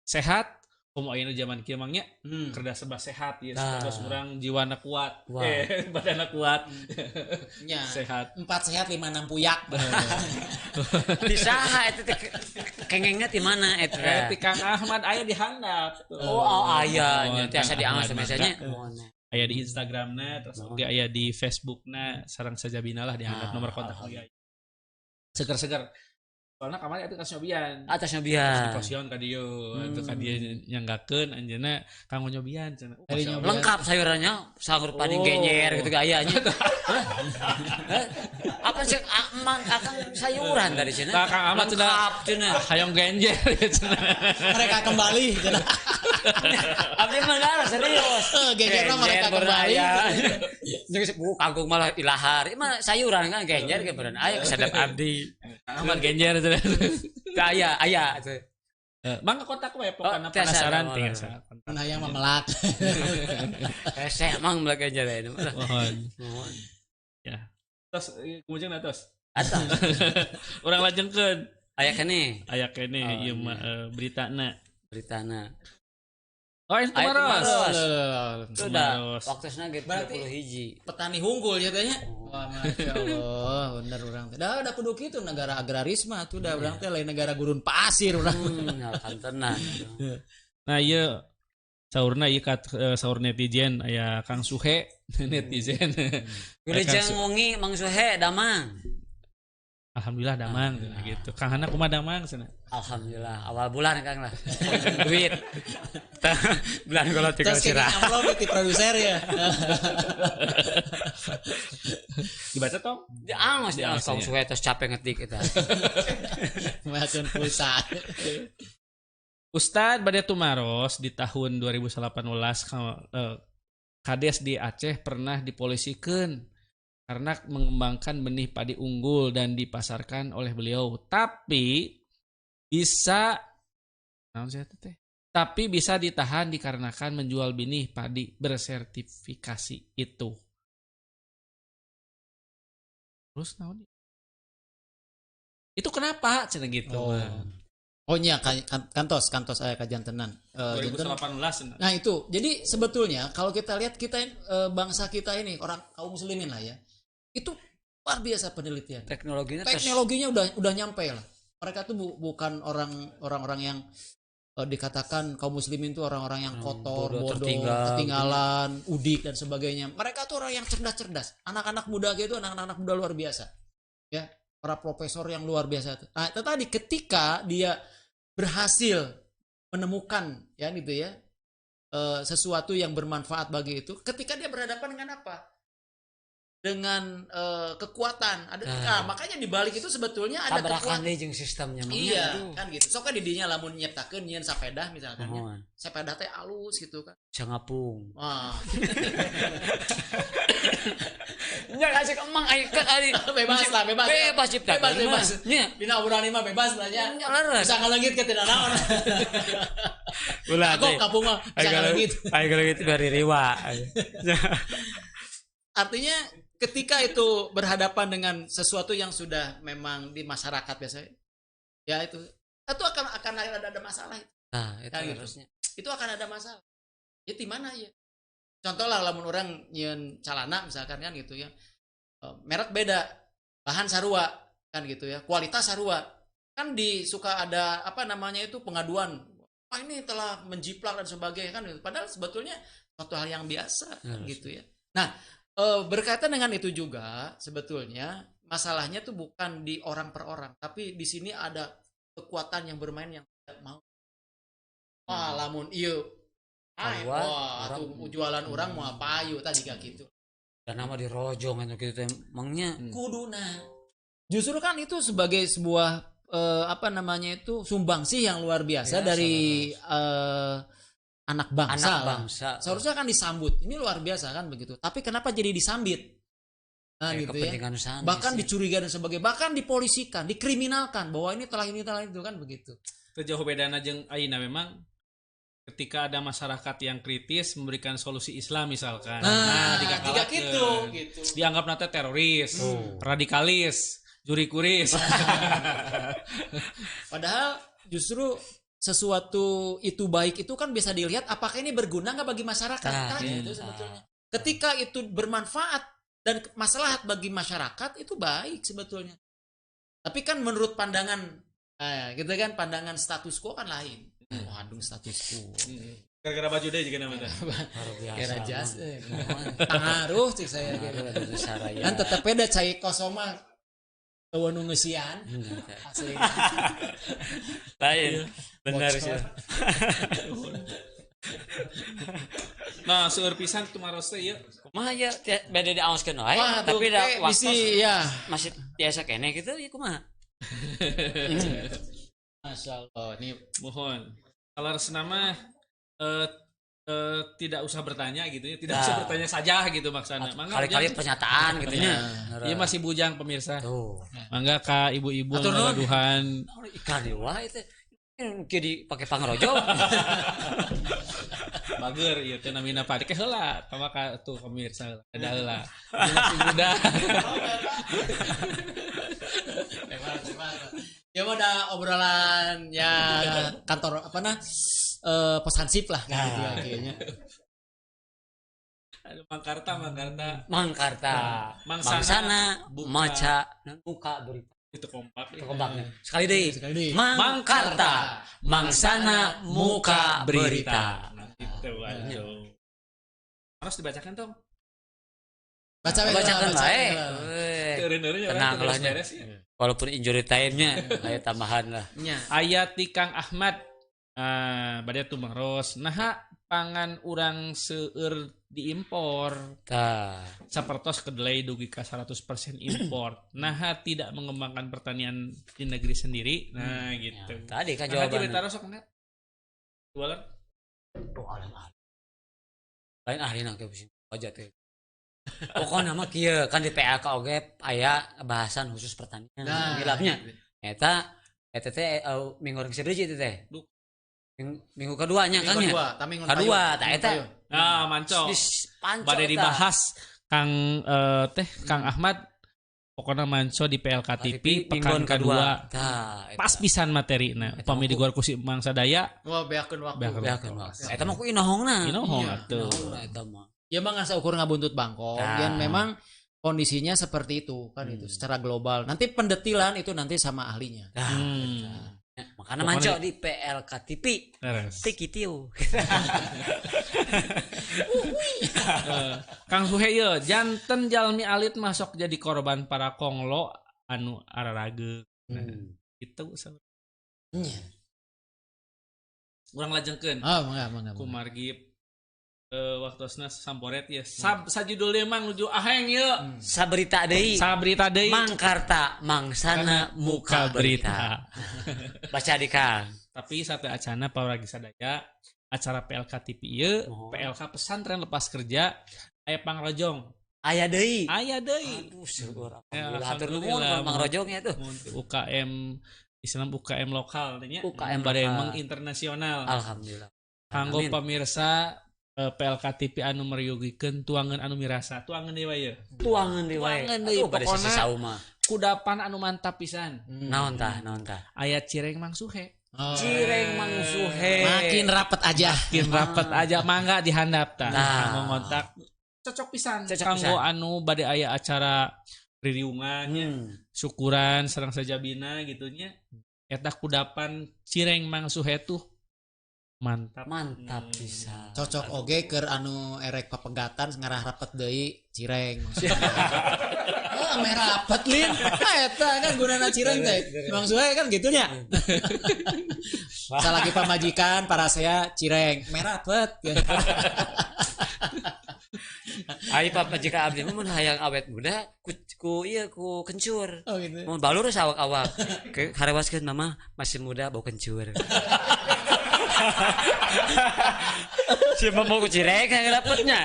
Speaker 2: sehat. Komo ayeuna zaman kieu mangnya kerda serba sehat ya, terus urang jiwana kuat, badanna kuat.
Speaker 3: Nya.
Speaker 2: Sehat.
Speaker 3: 4 sehat 5 6 puyak.
Speaker 4: Di saha eta teh kengengna di mana eta?
Speaker 2: Ti Kang Ahmad aya di handap.
Speaker 4: Aya nya tiasa diangos biasanya.
Speaker 2: Aya di Instagramna, terus oge aya di Facebookna, sareng sajabina lah di handap nomor kontak aya. Seger-seger. Soalnya kamari itu kasih nyobian.
Speaker 4: Atas nyobian.
Speaker 2: Di posion ka dieu, itu ka dieu nyanggakeun anjeunna kanggo nyobian cenah.
Speaker 4: Lengkap sayurannya, sayur paning genyer gitu aya nya. Apa sih emang akang sayuran dari cenah?
Speaker 2: Kang Ahmad cenah. Hayong genjer cenah.
Speaker 3: Mereka kembali cenah.
Speaker 4: Abdi mah enggak serius.
Speaker 3: Genjerna mereka kembali.
Speaker 4: Jeung kangkung malah ilahar. Mah sayuran kan genjer ge beureun aya kesadap abdi.
Speaker 2: Ahmad genjer cenah.
Speaker 4: Aya.
Speaker 2: Mangga kontak we pokona penasaran tinggal sa.
Speaker 3: Mun hayang mah melak.
Speaker 4: Reseh mang melak genjer ini mah.
Speaker 2: Mohon. Ya. Terus kumujeng atas.
Speaker 4: Atas.
Speaker 2: Urang lajengkeun.
Speaker 4: Aya kene.
Speaker 2: Aya kene ieu mah beritana. Oh, itu Maros.
Speaker 4: Sudah. Waktusna ge 31.
Speaker 3: Petani hunggul ya teh nya. Wah, masyaallah, bener urang teh. Da kudu kitu negara agraris mah tuh da urang teh lain negara gurun pasir urang.
Speaker 4: Kan tenang.
Speaker 2: Nah, ieu saurna ieu saur netizen aya Kang Suhe netizen.
Speaker 4: Wilujeng wengi Mang Suhe damang.
Speaker 2: Alhamdulillah damang gitu. Kang Hana kumaha damang cenah?
Speaker 4: Alhamdulillah awal bulan Kang lah. Duit. Bulan golot ti
Speaker 3: sirah. Amplop ti produser ya.
Speaker 2: Dibaca tong?
Speaker 4: Diangos Kang Suhe tos capek ngetik eta.
Speaker 3: Macan pulsa.
Speaker 2: Ustad Bade Tumaros di tahun 2018 Kades di Aceh pernah dipolisikeun karena mengembangkan benih padi unggul dan dipasarkan oleh beliau. Tapi bisa ditahan dikarenakan menjual benih padi bersertifikasi itu. Terus naon? Itu kenapa? Cenah gitu.
Speaker 3: Oh nya kantos aya kajian tenan.
Speaker 2: 2018.
Speaker 3: Nah itu. Jadi sebetulnya kalau kita lihat bangsa kita ini orang kaum muslimin lah ya. Itu luar biasa penelitian. Teknologinya udah nyampe lah. Mereka tuh bukan orang-orang yang dikatakan kaum muslimin itu orang-orang yang kotor, bodoh, ketinggalan, udik dan sebagainya. Mereka tuh orang yang cerdas-cerdas. Anak-anak muda gitu, anak-anak muda luar biasa. Ya, para profesor yang luar biasa. Nah, itu tadi ketika dia berhasil menemukan ya gitu ya sesuatu yang bermanfaat bagi itu, ketika dia berhadapan dengan apa? Dengan kekuatan makanya di balik itu sebetulnya ada
Speaker 4: kekuatan jeung sistemnya
Speaker 3: iya kan gitu sok kan didinya lamun nyiptakeun nyeun sapedah misalkan sapedah teh alus gitu kan
Speaker 4: bisa ngapung
Speaker 3: nya kasih emang aya bebas ciptakeun bebas dina urang mah bebas lah nya bisa ngaleungit ke tidak naon ulah teh kapung mah bisa ngaleungit
Speaker 4: dari riwa
Speaker 3: artinya ketika itu berhadapan dengan sesuatu yang sudah memang di masyarakat biasanya, ya itu akan ada masalah.
Speaker 4: Nah, itu
Speaker 3: kan
Speaker 4: harusnya.
Speaker 3: Itu akan ada masalah. Ya di mana ya? Contoh lah, lamun orang nyeun calana misalkan kan gitu ya, merek beda, bahan sarua kan gitu ya, kualitas sarua kan suka ada apa namanya itu pengaduan, wah ini telah menjiplak dan sebagainya kan, padahal sebetulnya suatu hal yang biasa kan gitu ya. Nah berkaitan dengan itu juga sebetulnya masalahnya tuh bukan di orang per orang, tapi di sini ada kekuatan yang bermain yang tidak mau. Wah lamun iya, wah tuh jualan orang mau apa ayo tadi kayak gitu.
Speaker 4: Dan nama dirojong itu gitu emangnya
Speaker 3: Kuduna. Justru kan itu sebagai sebuah apa namanya itu sumbangsih yang luar biasa dari anak bangsa. Seharusnya kan disambut. Ini luar biasa kan begitu. Tapi kenapa jadi disambit? Nah, gitu ya. Bahkan dicurigai dan sebagainya, bahkan dipolisikan, dikriminalkan bahwa ini telah itu kan begitu.
Speaker 2: Itu jauh bedana jeung ayeuna memang ketika ada masyarakat yang kritis memberikan solusi Islam misalkan.
Speaker 3: Jika gitu.
Speaker 2: Dianggap nanti teroris, radikalis, juri kuris.
Speaker 3: Padahal justru sesuatu itu baik itu kan bisa dilihat apakah ini berguna nggak bagi masyarakat kan gitu sebetulnya. Ketika itu bermanfaat dan maslahat bagi masyarakat itu baik sebetulnya. Tapi kan menurut pandangan gitu kan, pandangan status quo kan lain. Waduh status quo.
Speaker 2: Gara-gara baju deh juga namanya.
Speaker 3: Gara jas. Pengaruh cik saya gitu. Kan tetep beda cai kosoma eueuh nu ngeusian. Asli.
Speaker 4: Lain. Benar sih.
Speaker 2: Nah, seueur pisan tumaros teh ieu.
Speaker 4: Kumaha ya beda diaoskeun wae,
Speaker 3: tapi da waktu ya
Speaker 4: masih biasa kene gitu ya kumaha.
Speaker 3: Masyaallah nih
Speaker 2: Mohon. Kalau senama tidak usah bertanya gitu ya, tidak usah bertanya saja gitu maksana.
Speaker 4: Kali-kali pernyataan gitu nya.
Speaker 2: Iya masih bujang pemirsa.
Speaker 4: Tuh.
Speaker 2: Mangga ka ibu-ibu ngaladuhan
Speaker 4: ikan dewa itu kieu dipake pangrojok.
Speaker 2: Bager ieu teh namina padike heula, tama ka tuh pemirsa ada heula. Masih muda.
Speaker 3: Ya mau ada obrolan ya kantor apa pesansip lah gitu ya kayaknya.
Speaker 2: Aduh Mangkarta.
Speaker 4: Mangsana maca muka berita.
Speaker 2: Itu kompak.
Speaker 4: Itu kompaknya. Sekali deui. Mangkarta mangsana muka berita.
Speaker 2: Nah, itu aduh. Harus dibacakan dong.
Speaker 4: Bacakan bae. Tenang
Speaker 2: lah
Speaker 4: walaupun injury time-nya aya tambahan lah.
Speaker 2: Ayat ti Kang Ahmad bade tumaros naha pangan urang seueur diimpor. Sapertos kedelai dugi ka 100% impor. Naha tidak mengembangkan pertanian di negeri sendiri. Nah gitu.
Speaker 4: Tadi kan jawabannya.
Speaker 2: Nanti ditaruh sok enggak? Jualan?
Speaker 4: Lain ahli nang ke aja teh. Pokoknya mah kieu kan di PLK oge aya bahasan khusus pertanian. Gilapnya. Eta teh minggu reng sadeuji teh. Minggu keduanya kan ya. Kedua tah eta.
Speaker 2: Nah, manco. Bade dibahas Kang Ahmad pokoknya manco di PLK TV pekan kedua. Pas pisan materina. Pami di luar kusi mangsa daya.
Speaker 3: Wah, beakeun waktu.
Speaker 4: Eta mah ku inohongna.
Speaker 2: Inohong atuh.
Speaker 4: Eta mah.
Speaker 3: Ya mah ngasa ukur ngabuntut bangkong dan memang kondisinya seperti itu kan itu secara global. Nanti pendetilan itu nanti sama ahlinya.
Speaker 4: Makanya manco di PLK TV. Tikitiu.
Speaker 2: Kang Suhe ye janten jalmi alit masuk jadi korban para konglo anu ararage. Itu urang lajengkeun.
Speaker 3: Mangga.
Speaker 2: Ku margib waktosna samporet ya. Sajudul dia mang nuju aheng ye.
Speaker 4: Saberita deui. Mangkarta mangsana muka berita. Baca di Kang.
Speaker 2: Tapi satu acana pawaragi sadaya acara PLK TV ieu, PLK pesantren lepas kerja aya pangrojong.
Speaker 4: Aya deui.
Speaker 2: Aduh,
Speaker 4: syukur. Hatur nuhun pangrojongnya tuh.
Speaker 2: UKM Islam UKM lokal nya.
Speaker 4: UKM
Speaker 2: bade meng internasional.
Speaker 4: Alhamdulillah.
Speaker 2: Kanggo pemirsa PLK TV anu meriugikeun tuangan anu mirasa. Tuangan deui wae.
Speaker 4: Tuangan deui wae.
Speaker 2: Pokona kudapan anu mantap pisan.
Speaker 4: Naon tah?
Speaker 2: Aya Cireng Mang Suhe.
Speaker 4: Cireng Mang Suhe.
Speaker 3: Makin rapet aja.
Speaker 2: Mangga dihandap tah. Ngomong kontak cocok pisan kanggo anu bade aya acara ririungannya syukuran sareng sajabina gitunya eta kudapan cireng mangsuh etuh mantap
Speaker 4: bisa
Speaker 5: cocok oge keur anu erek papegatan ngarah rapet deui cireng maksudnya. Ame rapet lin. Eta kan gunana cireng teh. Emang suwe kan gitunya. Salagi pamajikan para saya cireng merapet.
Speaker 4: Ai papa jika abdi mun hayang awet muda ku kencur.
Speaker 5: Oh gitu.
Speaker 4: Mun balur sawak-awak. Harawaskeun mama masih muda bau kencur. Siapa mau cireng yang dapetnya?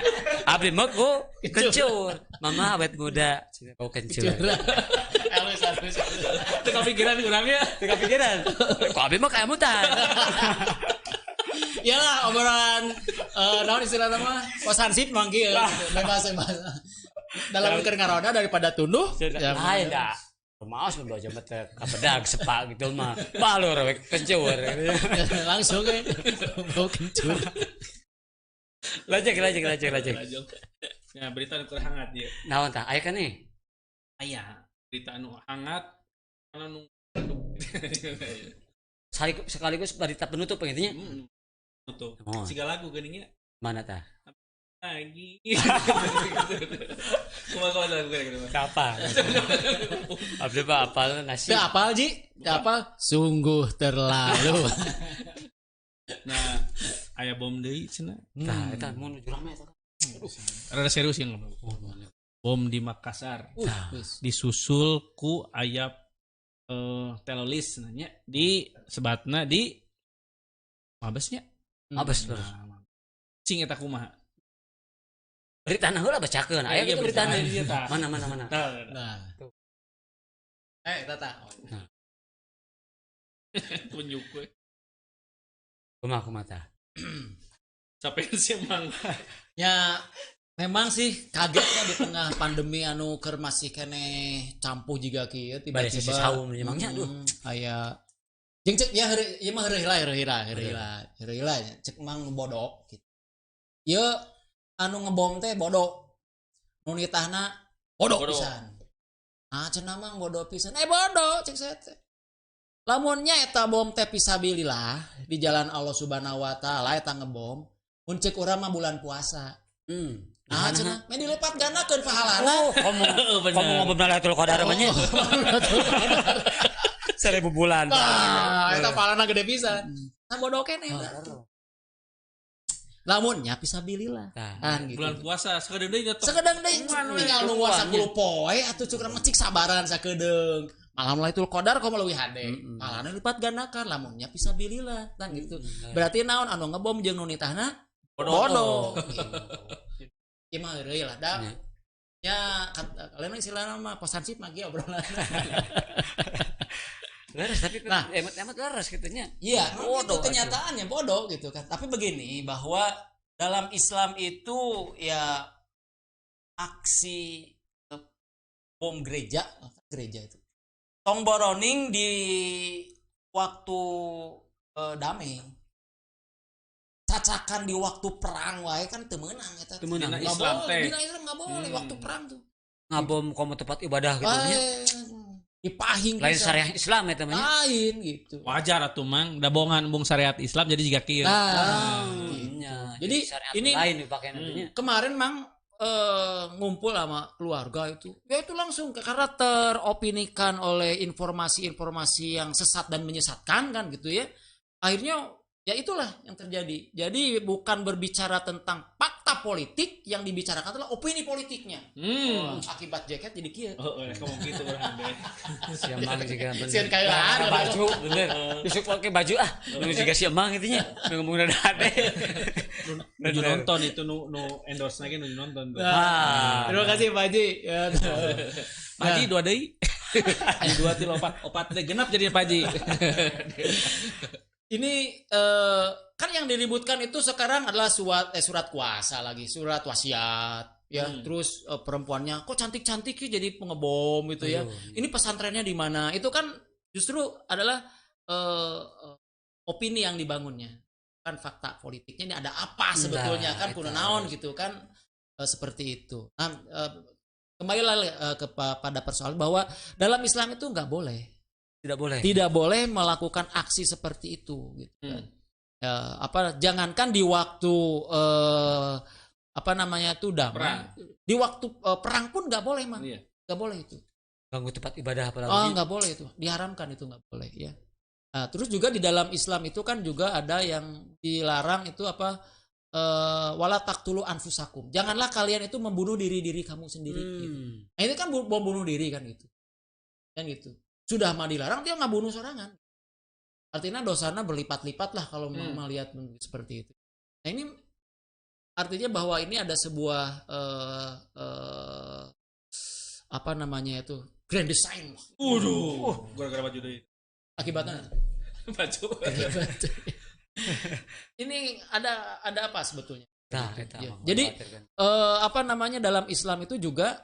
Speaker 4: Abdi mah ku kencur. Mama awet muda bau kencur.
Speaker 5: Halus.
Speaker 2: itu kepikiran kurangnya
Speaker 4: Kok abdi mah kayak mutan.
Speaker 5: Iyalah obrolan naon istilah nama posansip manggil bebas. Dalam keur ngaroda daripada tunduh.
Speaker 4: Lain dah. Maos membawa jamet kapedag sepak gitu mah. Balur we kencur.
Speaker 5: Langsung bau kencur.
Speaker 4: Lajak.
Speaker 2: ya berita anu hangat ya
Speaker 4: Naon tah? Aya kan nih?
Speaker 2: aya berita anu hangat anu
Speaker 4: Sekaligus berita penutup intinya.
Speaker 2: tuh
Speaker 4: Oh.
Speaker 2: siga lagu geuningnya
Speaker 4: Mana tah?
Speaker 2: lagi kumaha lagu geuningnya
Speaker 4: Kapan? Abdi mah apal ngasih.
Speaker 5: Teu apal Ji? Teu apal? Sungguh terlalu.
Speaker 2: nah aya bom deui cenah
Speaker 4: Tah eta mun jurang mah eta.
Speaker 2: rada serius yang ngomong bom di Makassar
Speaker 5: Wis.
Speaker 2: disusul ku aya teroris nanya di sebatna di Mabesnya
Speaker 4: Mabes terus.
Speaker 2: cing eta kumaha
Speaker 4: Berita heula bacakeun. Aya
Speaker 2: Iya,
Speaker 4: kitu berita.
Speaker 2: berita.
Speaker 4: Mana.
Speaker 5: Nah. Tata.
Speaker 2: tunjuk gue
Speaker 4: Kumaha tah?
Speaker 2: capek sih emang
Speaker 5: Ya memang sih kagetnya di tengah pandemi anu keur masih kene campuh jiga kieu
Speaker 4: Bari sisi
Speaker 5: tiba-tiba
Speaker 4: saum emangnya aduh.
Speaker 5: Aya jeung cek ya ieu mah heureuy lah cek mang bodoh gitu. Ieu anu ngebom teh bodoh. Nu nitahna bodoh pisan. Ah cenah mang bodoh pisan. Bodoh cek saya teh. Lamunnya eta bom teh fisabilillah di jalan Allah Subhanahu wa taala eta ngebom mun cek urang mah bulan puasa. Nah cenah meh dilepat gandakeun pahalana.
Speaker 4: Oh, kamu ngomong Lailatul Qadar mah nya. 1000 bulan.
Speaker 5: Nah, eta pahalana gede pisan. Nah bodoh keneh eta. Lamunnya fisabilillah. Kan gitu.
Speaker 2: bulan puasa sekedar deui nya
Speaker 5: Sakedeung deui tinggal nunggu 10 poe atuh cuk mah cik sabaran sakedeung. Malam Lailatul Qadar komo leuwih hade. Pahalana lipat gandakan lamunnya fisabilillah. Kan gitu. Berarti naon anu ngebom jeung nu nitahna bodoh. Ieu mah heureuy lah da. Ya kalian istilahna mah posansip mah ge obrolan.
Speaker 4: Leres tapi
Speaker 5: Nah.
Speaker 4: emat leres gitunya.
Speaker 5: Iya,
Speaker 4: Bodoh,
Speaker 5: itu kenyataannya bodoh gitu kan. Tapi begini bahwa dalam Islam itu ya aksi bom gereja itu. Tong boroning di waktu damai. Cacakan di waktu perang wae kan teu meunang eta.
Speaker 4: Teu meunang.
Speaker 2: Dina
Speaker 5: Nggak
Speaker 2: Islam
Speaker 5: boleh,
Speaker 2: teh.
Speaker 5: dina Islam nggak boleh waktu perang tuh.
Speaker 4: Ngabom komo tempat ibadah gitu nya.
Speaker 5: Dipahing
Speaker 4: Lain
Speaker 5: pisan.
Speaker 4: syariah Islam eta mah nya.
Speaker 5: Lain gitu.
Speaker 2: wajar atuh mang da bongan bung syariat Islam jadi jika kieu
Speaker 4: Nya.
Speaker 5: Jadi,
Speaker 4: syariat
Speaker 5: ini-
Speaker 4: lain dipakai nantinya.
Speaker 5: Kemarin mang ngumpul sama keluarga itu ya itu langsung karena teropinikan oleh informasi-informasi yang sesat dan menyesatkan kan gitu ya akhirnya ya itulah yang terjadi jadi bukan berbicara tentang fakta politik yang dibicarakan adalah opini politiknya akibat jaket jadi kieu
Speaker 2: kamu gitu orang deh
Speaker 4: Siamang juga bener.
Speaker 5: Sieun kayu
Speaker 4: Pakai
Speaker 5: lah.
Speaker 4: baju bener. Besok pakai baju nu juga siamang itunya. Nu ngomong ade.
Speaker 2: nu nonton itu nu endorse lagi nu nonton tuh
Speaker 5: Nah, terima kasih Pak Haji ya,
Speaker 2: Paji dua deui aya dua ti opat teh genap jadi Paji
Speaker 5: ini kan yang diributkan itu sekarang adalah surat kuasa lagi surat wasiat ya terus perempuannya kok cantik-cantik ya jadi pengebom gitu ya ini pesantrennya di mana itu kan justru adalah opini yang dibangunnya kan fakta politiknya ini ada apa sebetulnya kan kuno naon gitu kan seperti itu nah kepada persoalan bahwa dalam Islam itu nggak boleh,
Speaker 4: Tidak boleh.
Speaker 5: tidak boleh melakukan aksi seperti itu, gitu kan. Jangankan di waktu damai,
Speaker 2: Perang.
Speaker 5: di waktu perang pun nggak boleh, Mang.
Speaker 2: Iya.
Speaker 5: Nggak boleh itu.
Speaker 4: Ganggu tempat ibadah apalagi.
Speaker 5: Nggak boleh itu, diharamkan, itu nggak boleh ya. Nah, terus juga di dalam Islam itu kan juga ada yang dilarang itu wala taqtulu anfusakum. Janganlah kalian itu membunuh diri kamu sendiri. Gitu. Nah, ini kan bom bunuh diri kan gitu. Kan gitu. Sudah mah dilarang, dia nggak bunuh sorangan. Artinya dosanya berlipat-lipat lah kalau melihat seperti itu. Nah, ini artinya bahwa ini ada sebuah grand design.
Speaker 2: Gara-gara baju deui.
Speaker 5: Akibatnya
Speaker 2: Baju.
Speaker 5: ini ada apa sebetulnya?
Speaker 4: Nah, eta
Speaker 5: Ya.
Speaker 4: mah
Speaker 5: Jadi
Speaker 4: mengkhawatirkan.
Speaker 5: dalam Islam itu juga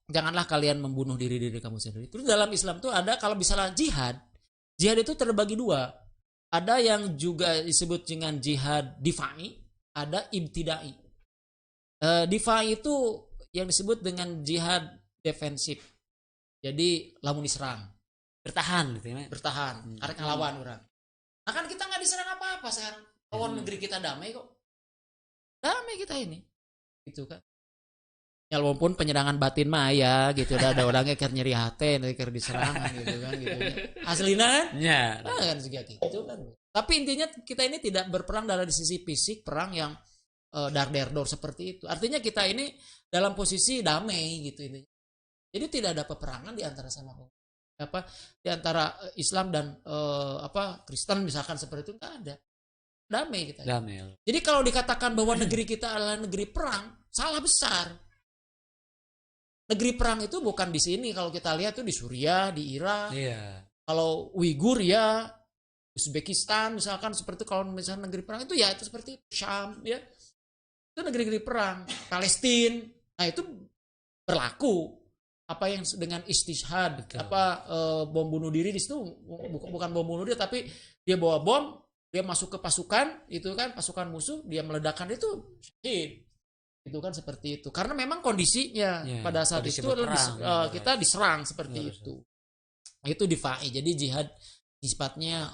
Speaker 5: janganlah kalian membunuh diri kamu sendiri. Terus dalam Islam itu ada, kalau misalnya jihad itu terbagi dua. Ada yang juga disebut dengan jihad difai, ada ibtidai. Difai itu yang disebut dengan jihad defensif. Jadi lamun diserang,
Speaker 4: Bertahan gitu ya.
Speaker 5: bertahan, arek ngelawan orang. Nah kan kita nggak diserang apa-apa sekarang. Lawan negeri kita damai kok. Damai kita ini. Gitu kan. Ya walaupun penyerangan batin mah ya gitu, ada orangnya kayak nyeri hati, kayak diserang gitu kan gitu. Aslina kan?
Speaker 4: Ya.
Speaker 5: Nah, kan gitu kan. Tapi intinya kita ini tidak berperang dari sisi fisik, perang yang dar-der-dor seperti itu. Artinya kita ini dalam posisi damai gitu intinya. Jadi tidak ada peperangan di antara di antara Islam dan Kristen misalkan seperti itu, nggak ada. Damai kita.
Speaker 4: Damai.
Speaker 5: Jadi kalau dikatakan bahwa negeri kita adalah negeri perang, salah besar. Negeri perang itu bukan di sini, kalau kita lihat tuh di Suriah, di Irak.
Speaker 4: Iya.
Speaker 5: Kalau Uighur ya, Uzbekistan misalkan seperti itu. Kalau misalnya negeri perang itu ya itu seperti Syam ya. Itu negeri-negeri perang. Palestina. Nah, itu berlaku apa yang dengan istishhad, bom bunuh diri di situ bukan bom bunuh diri, tapi dia bawa bom, dia masuk ke pasukan itu kan, pasukan musuh, dia meledakkan itu syahid. Itu kan seperti itu. Karena memang kondisinya pada saat
Speaker 4: kondisi
Speaker 5: itu kita diserang seperti itu. Itu difai. Jadi jihad sifatnya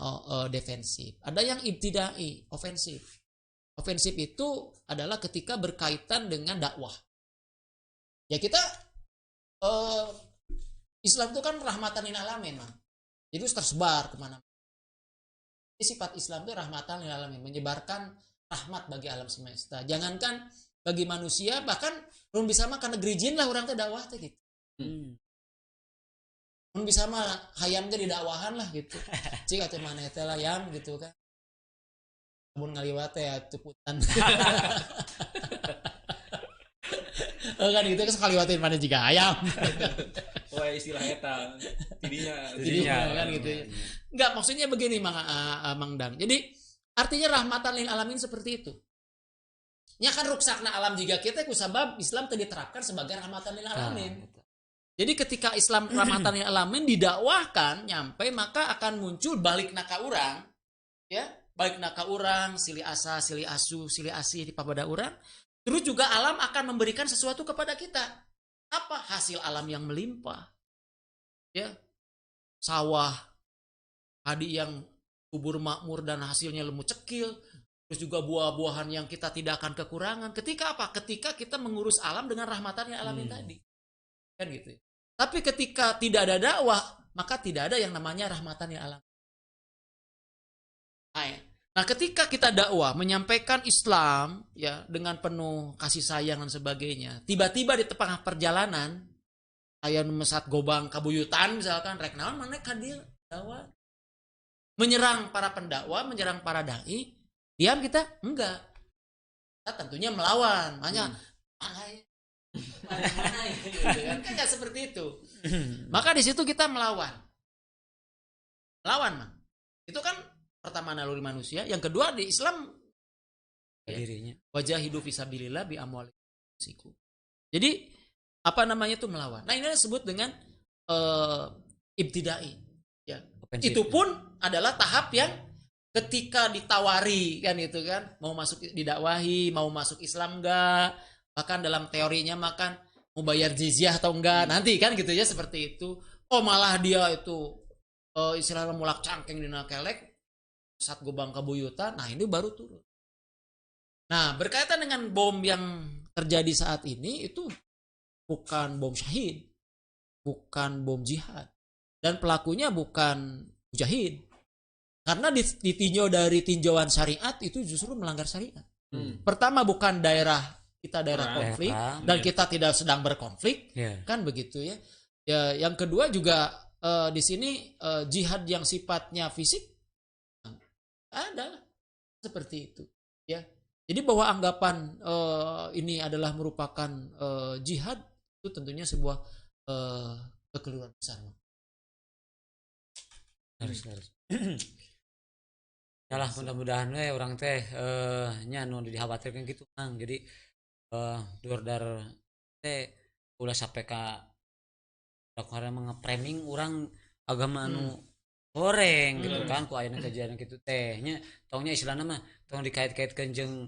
Speaker 5: defensif. Ada yang ibtidai, ofensif. Ofensif itu adalah ketika berkaitan dengan dakwah. Ya kita Islam itu kan rahmatan lil alamin, Mang. Jadi tersebar kemana. Sifat Islam itu rahmatan lil alamin, menyebarkan rahmat bagi alam semesta. Jangankan bagi manusia, bahkan belum bisa makan negeri jin lah orang teh dakwah teh gitu. Belum bisa mah hayam teh didakwahan lah gitu. Cik atuh maneh teh lah yam gitu kan. Mun ngaliwat teh tuputan. Kan gitu kan sekaliwatin mana jika ayam.
Speaker 2: Oh, istilah eta.
Speaker 5: Tidinya kan gitu ya. Enggak, maksudnya begini Mang Dang. Jadi artinya rahmatan lil alamin seperti itu. Nya kan ruksakna alam jika kita kusabab Islam tadi diterapkan sebagai rahmatan lil alamin. Jadi ketika Islam rahmatan lil alamin didakwahkan nyampe, maka akan muncul balik naka urang, ya, balik naka urang, silih asa, silih asu, silih asih di pabada urang. Terus juga alam akan memberikan sesuatu kepada kita. Apa? Hasil alam yang melimpah. Ya. Sawah, padi yang subur makmur dan hasilnya lemu cekil. Terus juga buah-buahan yang kita tidak akan kekurangan. Ketika apa? Ketika kita mengurus alam dengan rahmatan yang alamin tadi. Kan gitu. Tapi ketika tidak ada dakwah, maka tidak ada yang namanya rahmatan yang alamin. Nah, ketika kita dakwah menyampaikan Islam ya dengan penuh kasih sayang dan sebagainya, tiba-tiba di tengah perjalanan aya mesat gobang kabuyutan misalkan rek naon maneh ka dieu dakwah. Menyerang para pendakwah, menyerang para dai, diam kita? Enggak. Kita tentunya melawan. Makanya mana gitu kan enggak seperti itu. Maka di situ kita melawan. Melawan, Mang. Itu kan pertama naluri manusia, yang kedua di Islam
Speaker 4: dirinya.
Speaker 5: Wajah hidup fisabilillah bi amwalikum. Jadi apa namanya itu melawan. Nah, ini disebut dengan ibtidai. Ya.
Speaker 4: Offensive.
Speaker 5: Itu pun adalah tahap yang ketika ditawari kan itu kan, mau masuk didakwahi, mau masuk Islam enggak, bahkan dalam teorinya makan mau bayar jizyah atau enggak nanti kan gitu ya seperti itu. Oh malah dia itu istilahnya mulak cangkeng dina kelek saat gobang kabuyutan, nah ini baru turun. Nah berkaitan dengan bom yang terjadi saat ini itu bukan bom syahid, bukan bom jihad, dan pelakunya bukan mujahid, karena ditinjau dari tinjauan syariat itu justru melanggar syariat. Pertama bukan daerah konflik dan kita tidak sedang berkonflik, kan begitu ya. Ya yang kedua juga di sini jihad yang sifatnya fisik ada seperti itu ya. Jadi bahwa anggapan ini adalah merupakan jihad itu tentunya sebuah kekeliruan besar.
Speaker 4: Harus. Yalah mudah-mudahan orang teh nya nu dikhawatirkan gitu Mang. Jadi dordar teh ulah sampai ka dakara mengepraming orang agama anu goreng gitu kan ku ayeuna kejadian kitu teh nya tongnya istilahna mah tong dikait-kaitkeun jeung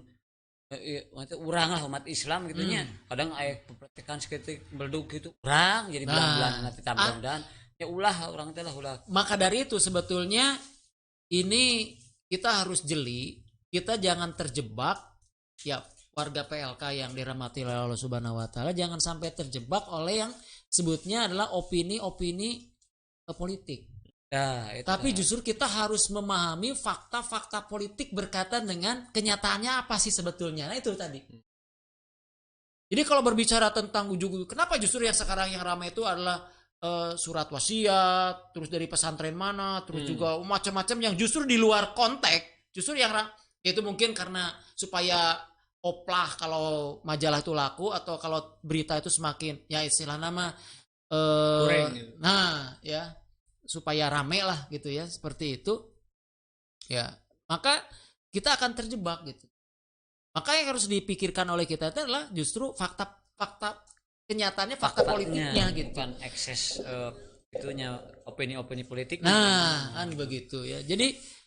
Speaker 4: urang lah umat Islam gitu nya. Kadang aya pepraktikan sakitu belduk gitu urang jadi bulan-bulan nanti tambah dan ya ulah orang teh lah ulah.
Speaker 5: Maka dari itu sebetulnya ini kita harus jeli, kita jangan terjebak ya warga PLK yang dirahmati oleh Allah Subhanahu wa taala, jangan sampai terjebak oleh yang sebutnya adalah opini-opini politik.
Speaker 4: Ya,
Speaker 5: tapi justru kita harus memahami fakta-fakta politik berkaitan dengan kenyataannya apa sih sebetulnya. Nah itu tadi. Jadi kalau berbicara tentang ujung-ujung, kenapa justru yang sekarang yang ramai itu adalah surat wasiat, terus dari pesantren mana, terus juga macam-macam yang justru di luar konteks, justru yang itu mungkin karena supaya oplah kalau majalah itu laku atau kalau berita itu semakin ya istilah nama
Speaker 2: gitu.
Speaker 5: Nah ya supaya rame lah gitu ya seperti itu ya, maka kita akan terjebak gitu. Maka yang harus dipikirkan oleh kita itu adalah justru fakta kenyataannya, fakta politiknya gitu,
Speaker 4: bukan ekses itunya opini-opini politik.
Speaker 5: Nah kan begitu ya. Jadi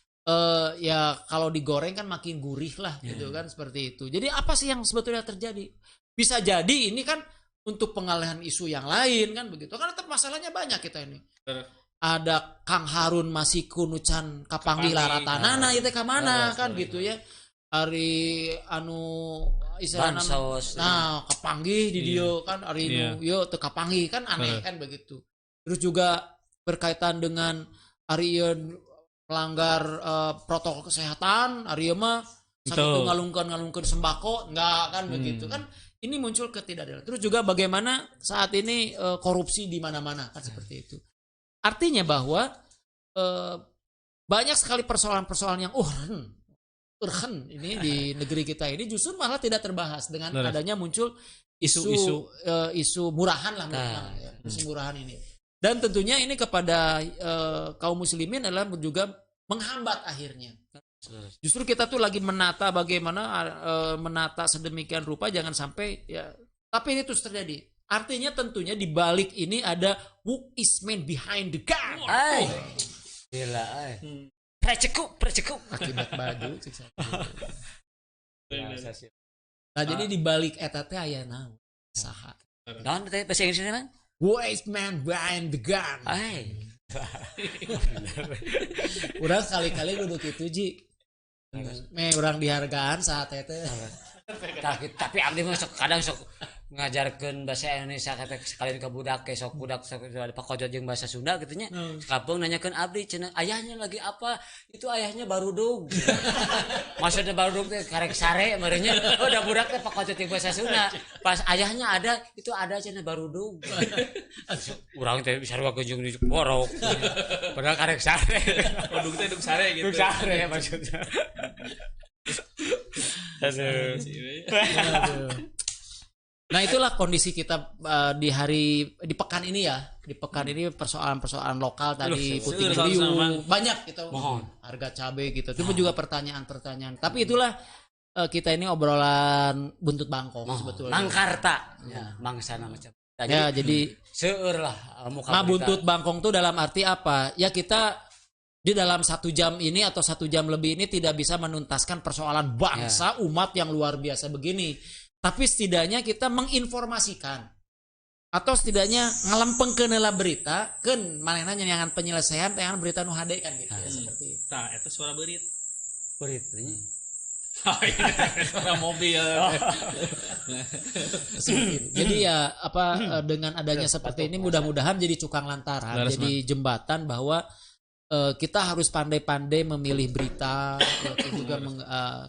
Speaker 5: ya kalau digoreng kan makin gurih lah gitu kan seperti itu. Jadi apa sih yang sebetulnya terjadi? Bisa jadi ini kan untuk pengalihan isu yang lain kan begitu. Karena tetap masalahnya banyak kita ini. Ada Kang Harun masih kunucan kapanggih laratanana itu ke mana kan gitu ya. Ari anu istilahna nah kapanggih di dia kan ari nu yo teu kapanggih kan aneh kan begitu. Terus juga berkaitan dengan ari melanggar protokol kesehatan, ari mah sakit ngalungkeun sembako enggak kan begitu kan. Ini muncul ketidakadilan. Terus juga bagaimana saat ini korupsi di mana-mana kan seperti itu. Artinya bahwa banyak sekali persoalan-persoalan yang urgen ini di negeri kita ini justru malah tidak terbahas dengan adanya muncul isu murahan lah isu murahan ini. Dan tentunya ini kepada kaum muslimin adalah juga menghambat akhirnya. Justru kita tuh lagi menata bagaimana menata sedemikian rupa jangan sampai ya. Tapi ini terus terjadi. Artinya tentunya di balik ini ada who is man behind the gun.
Speaker 4: Gila, Precekuk.
Speaker 5: Akibat baju. Nah jadi di balik eta teh aya naon? Saha?
Speaker 4: Naon teh bahasa Inggrisnya Bang?
Speaker 5: Who is man behind the gun? Urang kali-kali kudu kitu Ji. Urang dihargaan saat eta.
Speaker 4: Tapi abdi mah kadang sok ngajarkeun bahasa Indonesia kata sekalian ke budak ke sok budak sok pakojot jeung bahasa Sunda gitu nya. Kampung nanyakeun abdi cenah ayahnya lagi apa? Itu ayahnya barudug. Maksudnya barudug teh karek sare merenya. Oh da budak teh pakojot jeung bahasa Sunda. Pas ayahnya ada itu ada cenah barudug. Urang teh bisa ruak jeung di borok. Padahal karek sare.
Speaker 2: Produk teh duk sare gitu.
Speaker 4: Duk sare maksudnya.
Speaker 5: Nah itulah kondisi kita di pekan ini ya. Di pekan ini persoalan-persoalan lokal tadi puting beliung banyak gitu. Harga cabai gitu. Itu juga pertanyaan-pertanyaan. Tapi itulah kita ini obrolan buntut bangkong sebetulnya.
Speaker 4: Mangkarta. Ya, mangsana macam.
Speaker 5: Ya jadi
Speaker 4: seueur lah muka.
Speaker 5: Nah buntut bangkong tuh dalam arti apa? Ya kita di dalam 1 jam ini atau 1 jam lebih ini tidak bisa menuntaskan persoalan bangsa umat yang luar biasa begini. Tapi setidaknya kita menginformasikan atau setidaknya ngalempengkeun heula berita keun manehna nyanyian penyelesaian tayangan berita nu hade kan gitu ya, seperti itu.
Speaker 2: Tah eta suara beurit.
Speaker 4: Kurit.
Speaker 2: Suara mobil.
Speaker 5: Seperti itu. Jadi ya dengan adanya seperti ini mudah-mudahan jadi cukang lantaran,
Speaker 2: Laras,
Speaker 5: jadi jembatan bahwa kita harus pandai-pandai memilih berita juga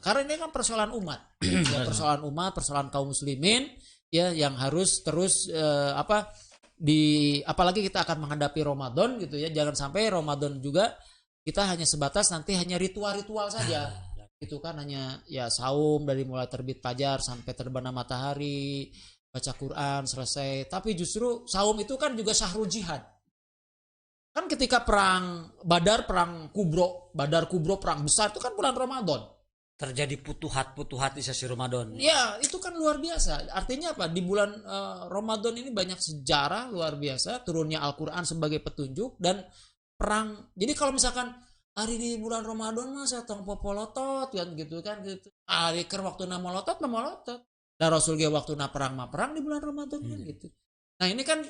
Speaker 5: karena ini kan persoalan umat. Ya, persoalan umat, persoalan kaum muslimin ya yang harus terus apalagi kita akan menghadapi Ramadan gitu ya. Jangan sampai Ramadan juga kita hanya sebatas nanti hanya ritual-ritual saja. Itu kan hanya ya saum dari mulai terbit fajar sampai terbenam matahari, baca Quran selesai. Tapi justru saum itu kan juga syahrul jihad. Kan ketika perang Badar, perang Kubro, perang besar itu kan bulan Ramadan.
Speaker 4: Terjadi putuhat di sesi Ramadan.
Speaker 5: Ya, itu kan luar biasa. Artinya apa? Di bulan Ramadan ini banyak sejarah luar biasa, turunnya Al-Qur'an sebagai petunjuk dan perang. Jadi kalau misalkan hari di bulan Ramadan mah saya tong popolotot kan gitu kan gitu. Hari ker waktu na molotot. Dan Rasul ge waktu na perang di bulan Ramadan kan gitu. Nah, ini kan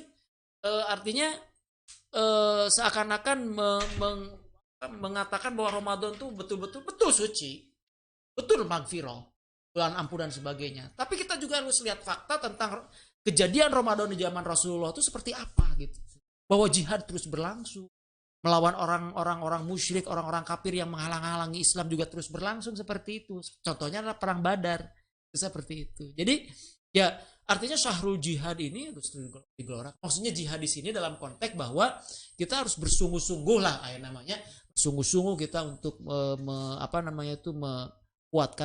Speaker 5: artinya seakan-akan mengatakan bahwa Ramadan tuh betul suci. Betul magfirah, bulan ampun dan sebagainya. Tapi kita juga harus lihat fakta tentang kejadian Ramadan di zaman Rasulullah itu seperti apa gitu. Bahwa jihad terus berlangsung. Melawan orang-orang musyrik, orang-orang kafir yang menghalang-halangi Islam juga terus berlangsung seperti itu. Contohnya adalah perang Badar. Seperti itu. Jadi ya artinya syahrul jihad ini harus digelorakan. Maksudnya jihad di sini dalam konteks bahwa kita harus bersungguh-sungguh lah namanya. Sungguh-sungguh kita untuk menguatkan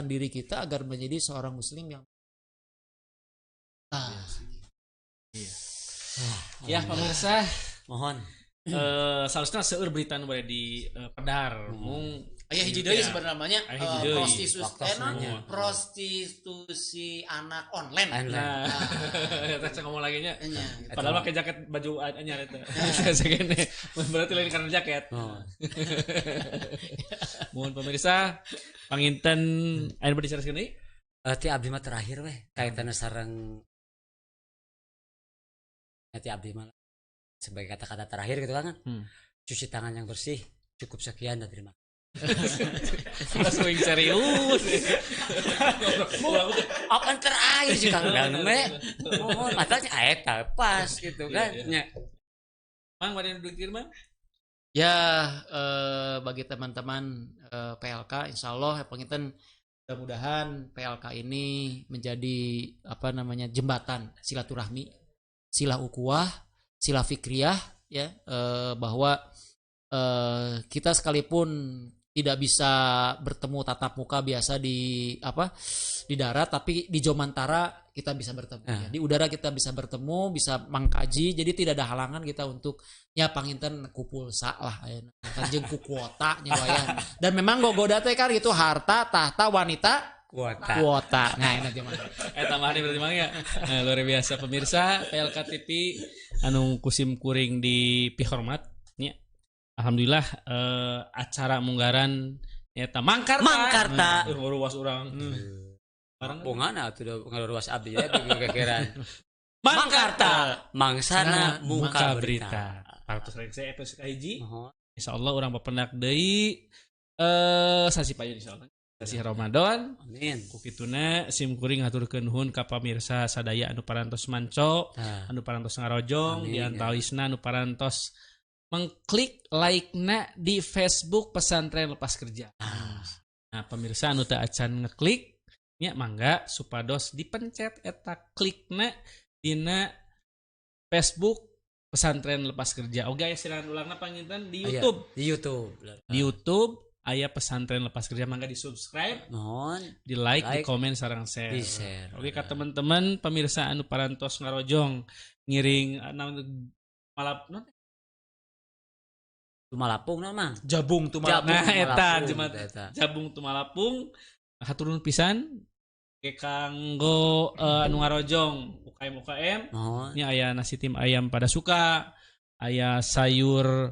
Speaker 5: diri kita agar menjadi seorang muslim yang
Speaker 2: Ya pemirsa,
Speaker 4: Mohon.
Speaker 2: seharusnya seueur berita nu bade di Pedar.
Speaker 5: aya hiji deui sebenarnya namanya
Speaker 2: Aya hiji deui.
Speaker 5: prostitusi anak online.
Speaker 2: Nah, eta ngomong lagi nya.
Speaker 5: Nya.
Speaker 2: Padahal pakai jaket baju anyar eta. Segene. Berarti lain karena jaket. Mohon pemirsa panginten aya bade disareskeun deui.
Speaker 4: Ti abdi mah terakhir weh kaitanna sareng ti abdi mah sebagai kata-kata terakhir gitu kan. Cuci tangan yang bersih, cukup sekian dan terima kasih.
Speaker 2: Langsung serius.
Speaker 4: Apaan terakhir sih Kang me? Mohon matanya eta pas gitu kan. Nya.
Speaker 2: Mang bade dudukir Mang?
Speaker 5: Ya bagi teman-teman PLK insyaallah penginten mudah-mudahan PLK ini menjadi jembatan silaturahmi, sila ukhuwah, sila fikriyah ya bahwa kita sekalipun tidak bisa bertemu tatap muka biasa di darat, tapi di Jomantara kita bisa bertemu ya. Di udara kita bisa bertemu, bisa mengkaji, jadi tidak ada halangan kita untuk ya panginten ku pulsa lah jeung ku kuota nya wayan. Dan memang gogoda teh kan gitu harta, tahta, wanita, kuota. Nah, ini gimana?
Speaker 2: Tambahan berarti Mang ya. Nah, luar biasa pemirsa PLK TV anu kusim kuring di pihormat nya. Alhamdulillah acara munggaran eta Mangkarta. Ruas urang.
Speaker 4: Bongana atuh ngaruas abdi ya kekeran.
Speaker 2: Mangkarta.
Speaker 4: Mangsana
Speaker 2: muka berita. 100 saya episode hiji. Insyaallah urang papendak deui sasi payeun insyaallah. Sasi Ramadan.
Speaker 4: Amin.
Speaker 2: Ku kituna sim kuring ngaturkeun nuhun ka pamirsa sadaya anu parantos manco, anu parantos ngarojong, di antawisna anu parantos mengklik like-na di Facebook Pesantren Lepas Kerja. Nah, pemirsa anu teu acan ngeklik nya mangga supados dipencet eta klikna dina Facebook Pesantren Lepas Kerja. Oke, silakan ulangna panginten di YouTube. Di YouTube aya Pesantren Lepas Kerja, mangga di-subscribe, di like, di komen sareng share. Oke, ka teman-teman pemirsa anu parantos ngarojong ngiring
Speaker 4: Tumalapung nama
Speaker 5: Jabung Tumalapung.
Speaker 2: Nah eta Jabung Tumalapung haturun pisan ke kanggo anu ngarojong UKM nya aya nasi tim ayam pada suka, aya sayur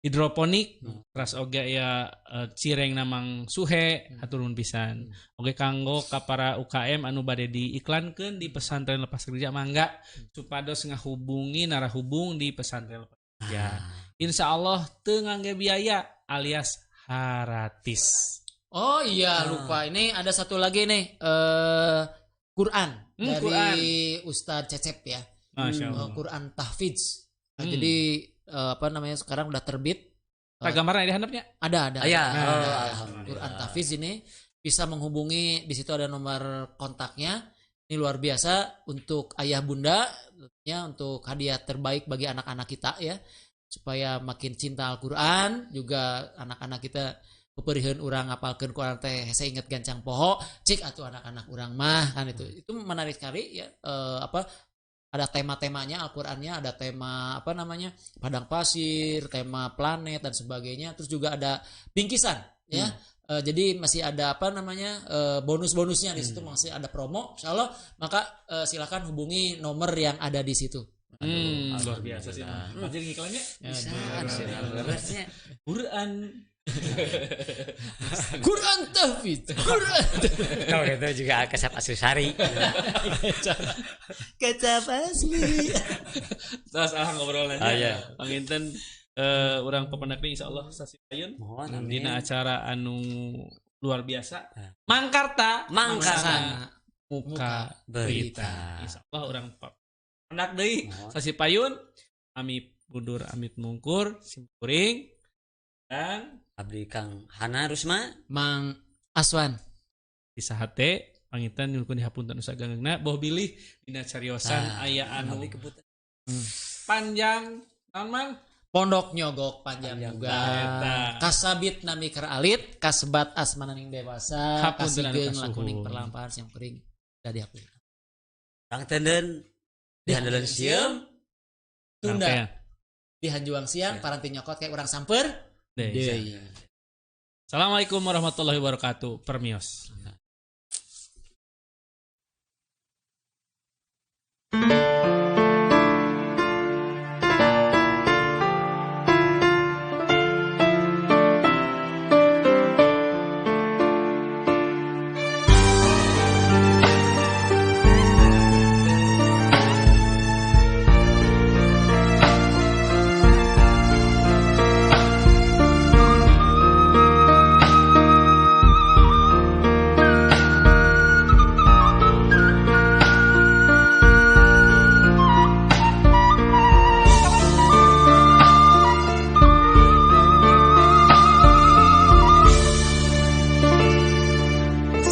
Speaker 2: hidroponik teras oge ya cireng namang suhe haturun pisan. Oge kanggo ka para UKM anu bade diiklankeun di pesantren lepas kerja mangga supados ngahubungi narahubung di pesantren lepas kerja. Insya Allah teu ngangge biaya alias haratis.
Speaker 5: Oh iya lupa, ini ada satu lagi nih Quran dari
Speaker 2: Quran.
Speaker 5: Ustadz Cecep ya.
Speaker 2: Masya Allah.
Speaker 5: Quran tahfidz. Nah, jadi apa namanya sekarang udah terbit.
Speaker 2: Tak gambarnya di handapnya?
Speaker 5: Ada.
Speaker 4: Ya,
Speaker 5: Quran
Speaker 4: alhamdulillah.
Speaker 5: tahfidz ini bisa menghubungi, di situ ada nomor kontaknya. Ini luar biasa untuk ayah bunda, tentunya untuk hadiah terbaik bagi anak-anak kita ya, supaya makin cinta Al-Quran. Juga anak-anak kita peperiheun urang ngapalkeun Quran teh hese inget gancang poho, cik atuh anak-anak urang mah kan itu menarik sekali ya. Ada tema-temanya Al-Qur'annya, ada tema apa namanya padang pasir, tema planet dan sebagainya. Terus juga ada bingkisan ya. Jadi masih ada apa namanya bonus-bonusnya di situ, masih ada promo. Insyaallah maka silakan hubungi nomor yang ada di situ.
Speaker 2: Luar biasa sih. Jadi iklannya
Speaker 4: Berarti
Speaker 2: Quran.
Speaker 5: Quran tahfidz. Quran.
Speaker 4: tahu itu juga kesap asusari.
Speaker 5: Kecap asli.
Speaker 2: Terus ngobrol aja.
Speaker 4: Iya.
Speaker 2: Panginten urang pependak insyaallah sasi payun.
Speaker 4: Mohon
Speaker 2: Dina acara anu luar biasa.
Speaker 4: Ah.
Speaker 2: Mangkarta.
Speaker 5: Mangsa
Speaker 2: Muka
Speaker 4: berita.
Speaker 2: Insyaallah urang pependak deui sasi payun. Ami budur amit mungkur simkuring dan
Speaker 4: Abdi Kang Hana Rusma.
Speaker 5: Mang Aswan.
Speaker 2: di sahate pangitan nyulkeun dihapunten usaha ganggna boh bilih dina cariosan aya anu panjang naon mang
Speaker 5: Pondok Nyogok panjang juga.
Speaker 2: Eta.
Speaker 5: Kasabit nami keur alit, kasebat asmananing dewasa,
Speaker 2: Hapunten anu
Speaker 5: kasigeung
Speaker 2: kasuhun.
Speaker 5: lakuning perlampahan sim kuring da dihapun.
Speaker 4: Kang Tenden dihandelkeun sieum.
Speaker 5: Tunda di Hanjuang siang paranti nyokot kayak orang samper.
Speaker 2: Deui. Assalamualaikum warahmatullahi wabarakatuh. Permios.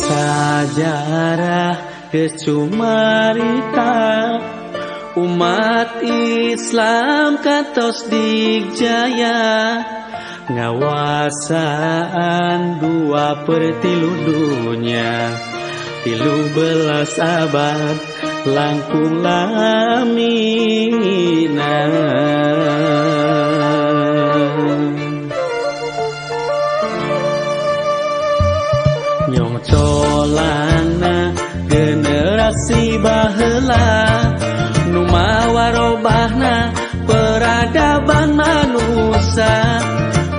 Speaker 1: Sajarah kecumarita umat Islam kantos digjaya ngawasaan 2/3 dunia 13 abad langkung lamina nyong colana generasi baheula nu mawa robahna peradaban manusia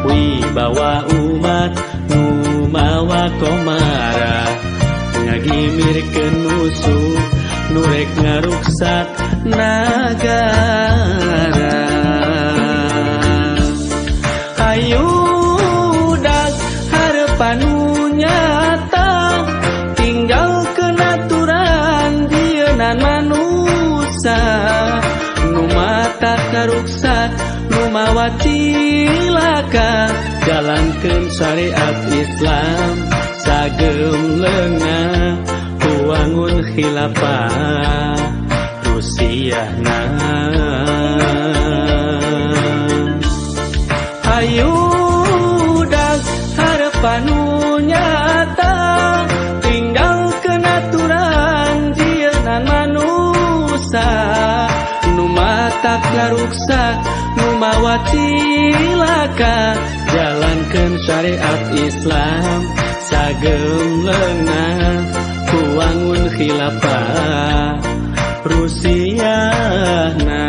Speaker 1: wibawa umat nu mawa komara ngagimirkeun musuh nu rek ngaruksak nagara hayudak harapan nyata tinggalkeun aturan dieunana manusia nu mata karuksak nu mawa cilaka jalankeun syariat Islam sagem leungah wangun khilafah Rusiana hayudak harapan nyata tinggalkeun aturan dieunana manusia nu matak laruksak nu mawa cilaka jalankeun syariat Islam sagem leungah wangun khilafah Rusiana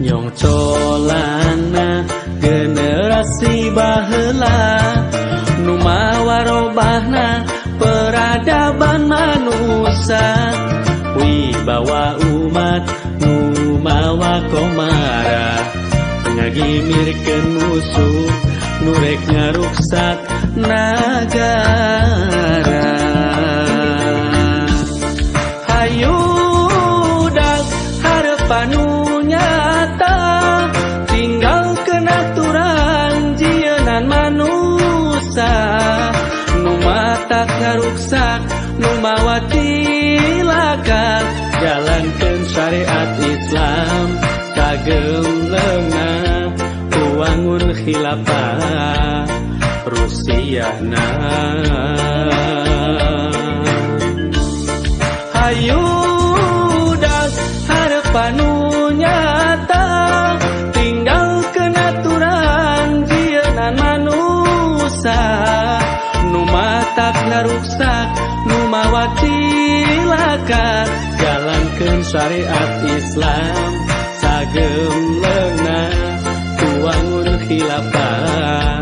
Speaker 1: nyongcolana generasi baheula nu mawa robahna peradaban manusia wibawa umat nu mawa komara ngagimirkeun musuh nu rek ngaruksak nagara hayudak harapan nu nyata tinggalkeun aturan jieunnan manusia nu matak ngaruksak nu mawa cilaka jalankeun syariat Islam kagem leungna wangun khilafah Rusiana hayudak harapan nu nyata tinggalkeun aturan jieunnan manusia nu matak ngaruksak nu mawa cilaka jalankeun syariat Islam sagem leungna wangun khilafah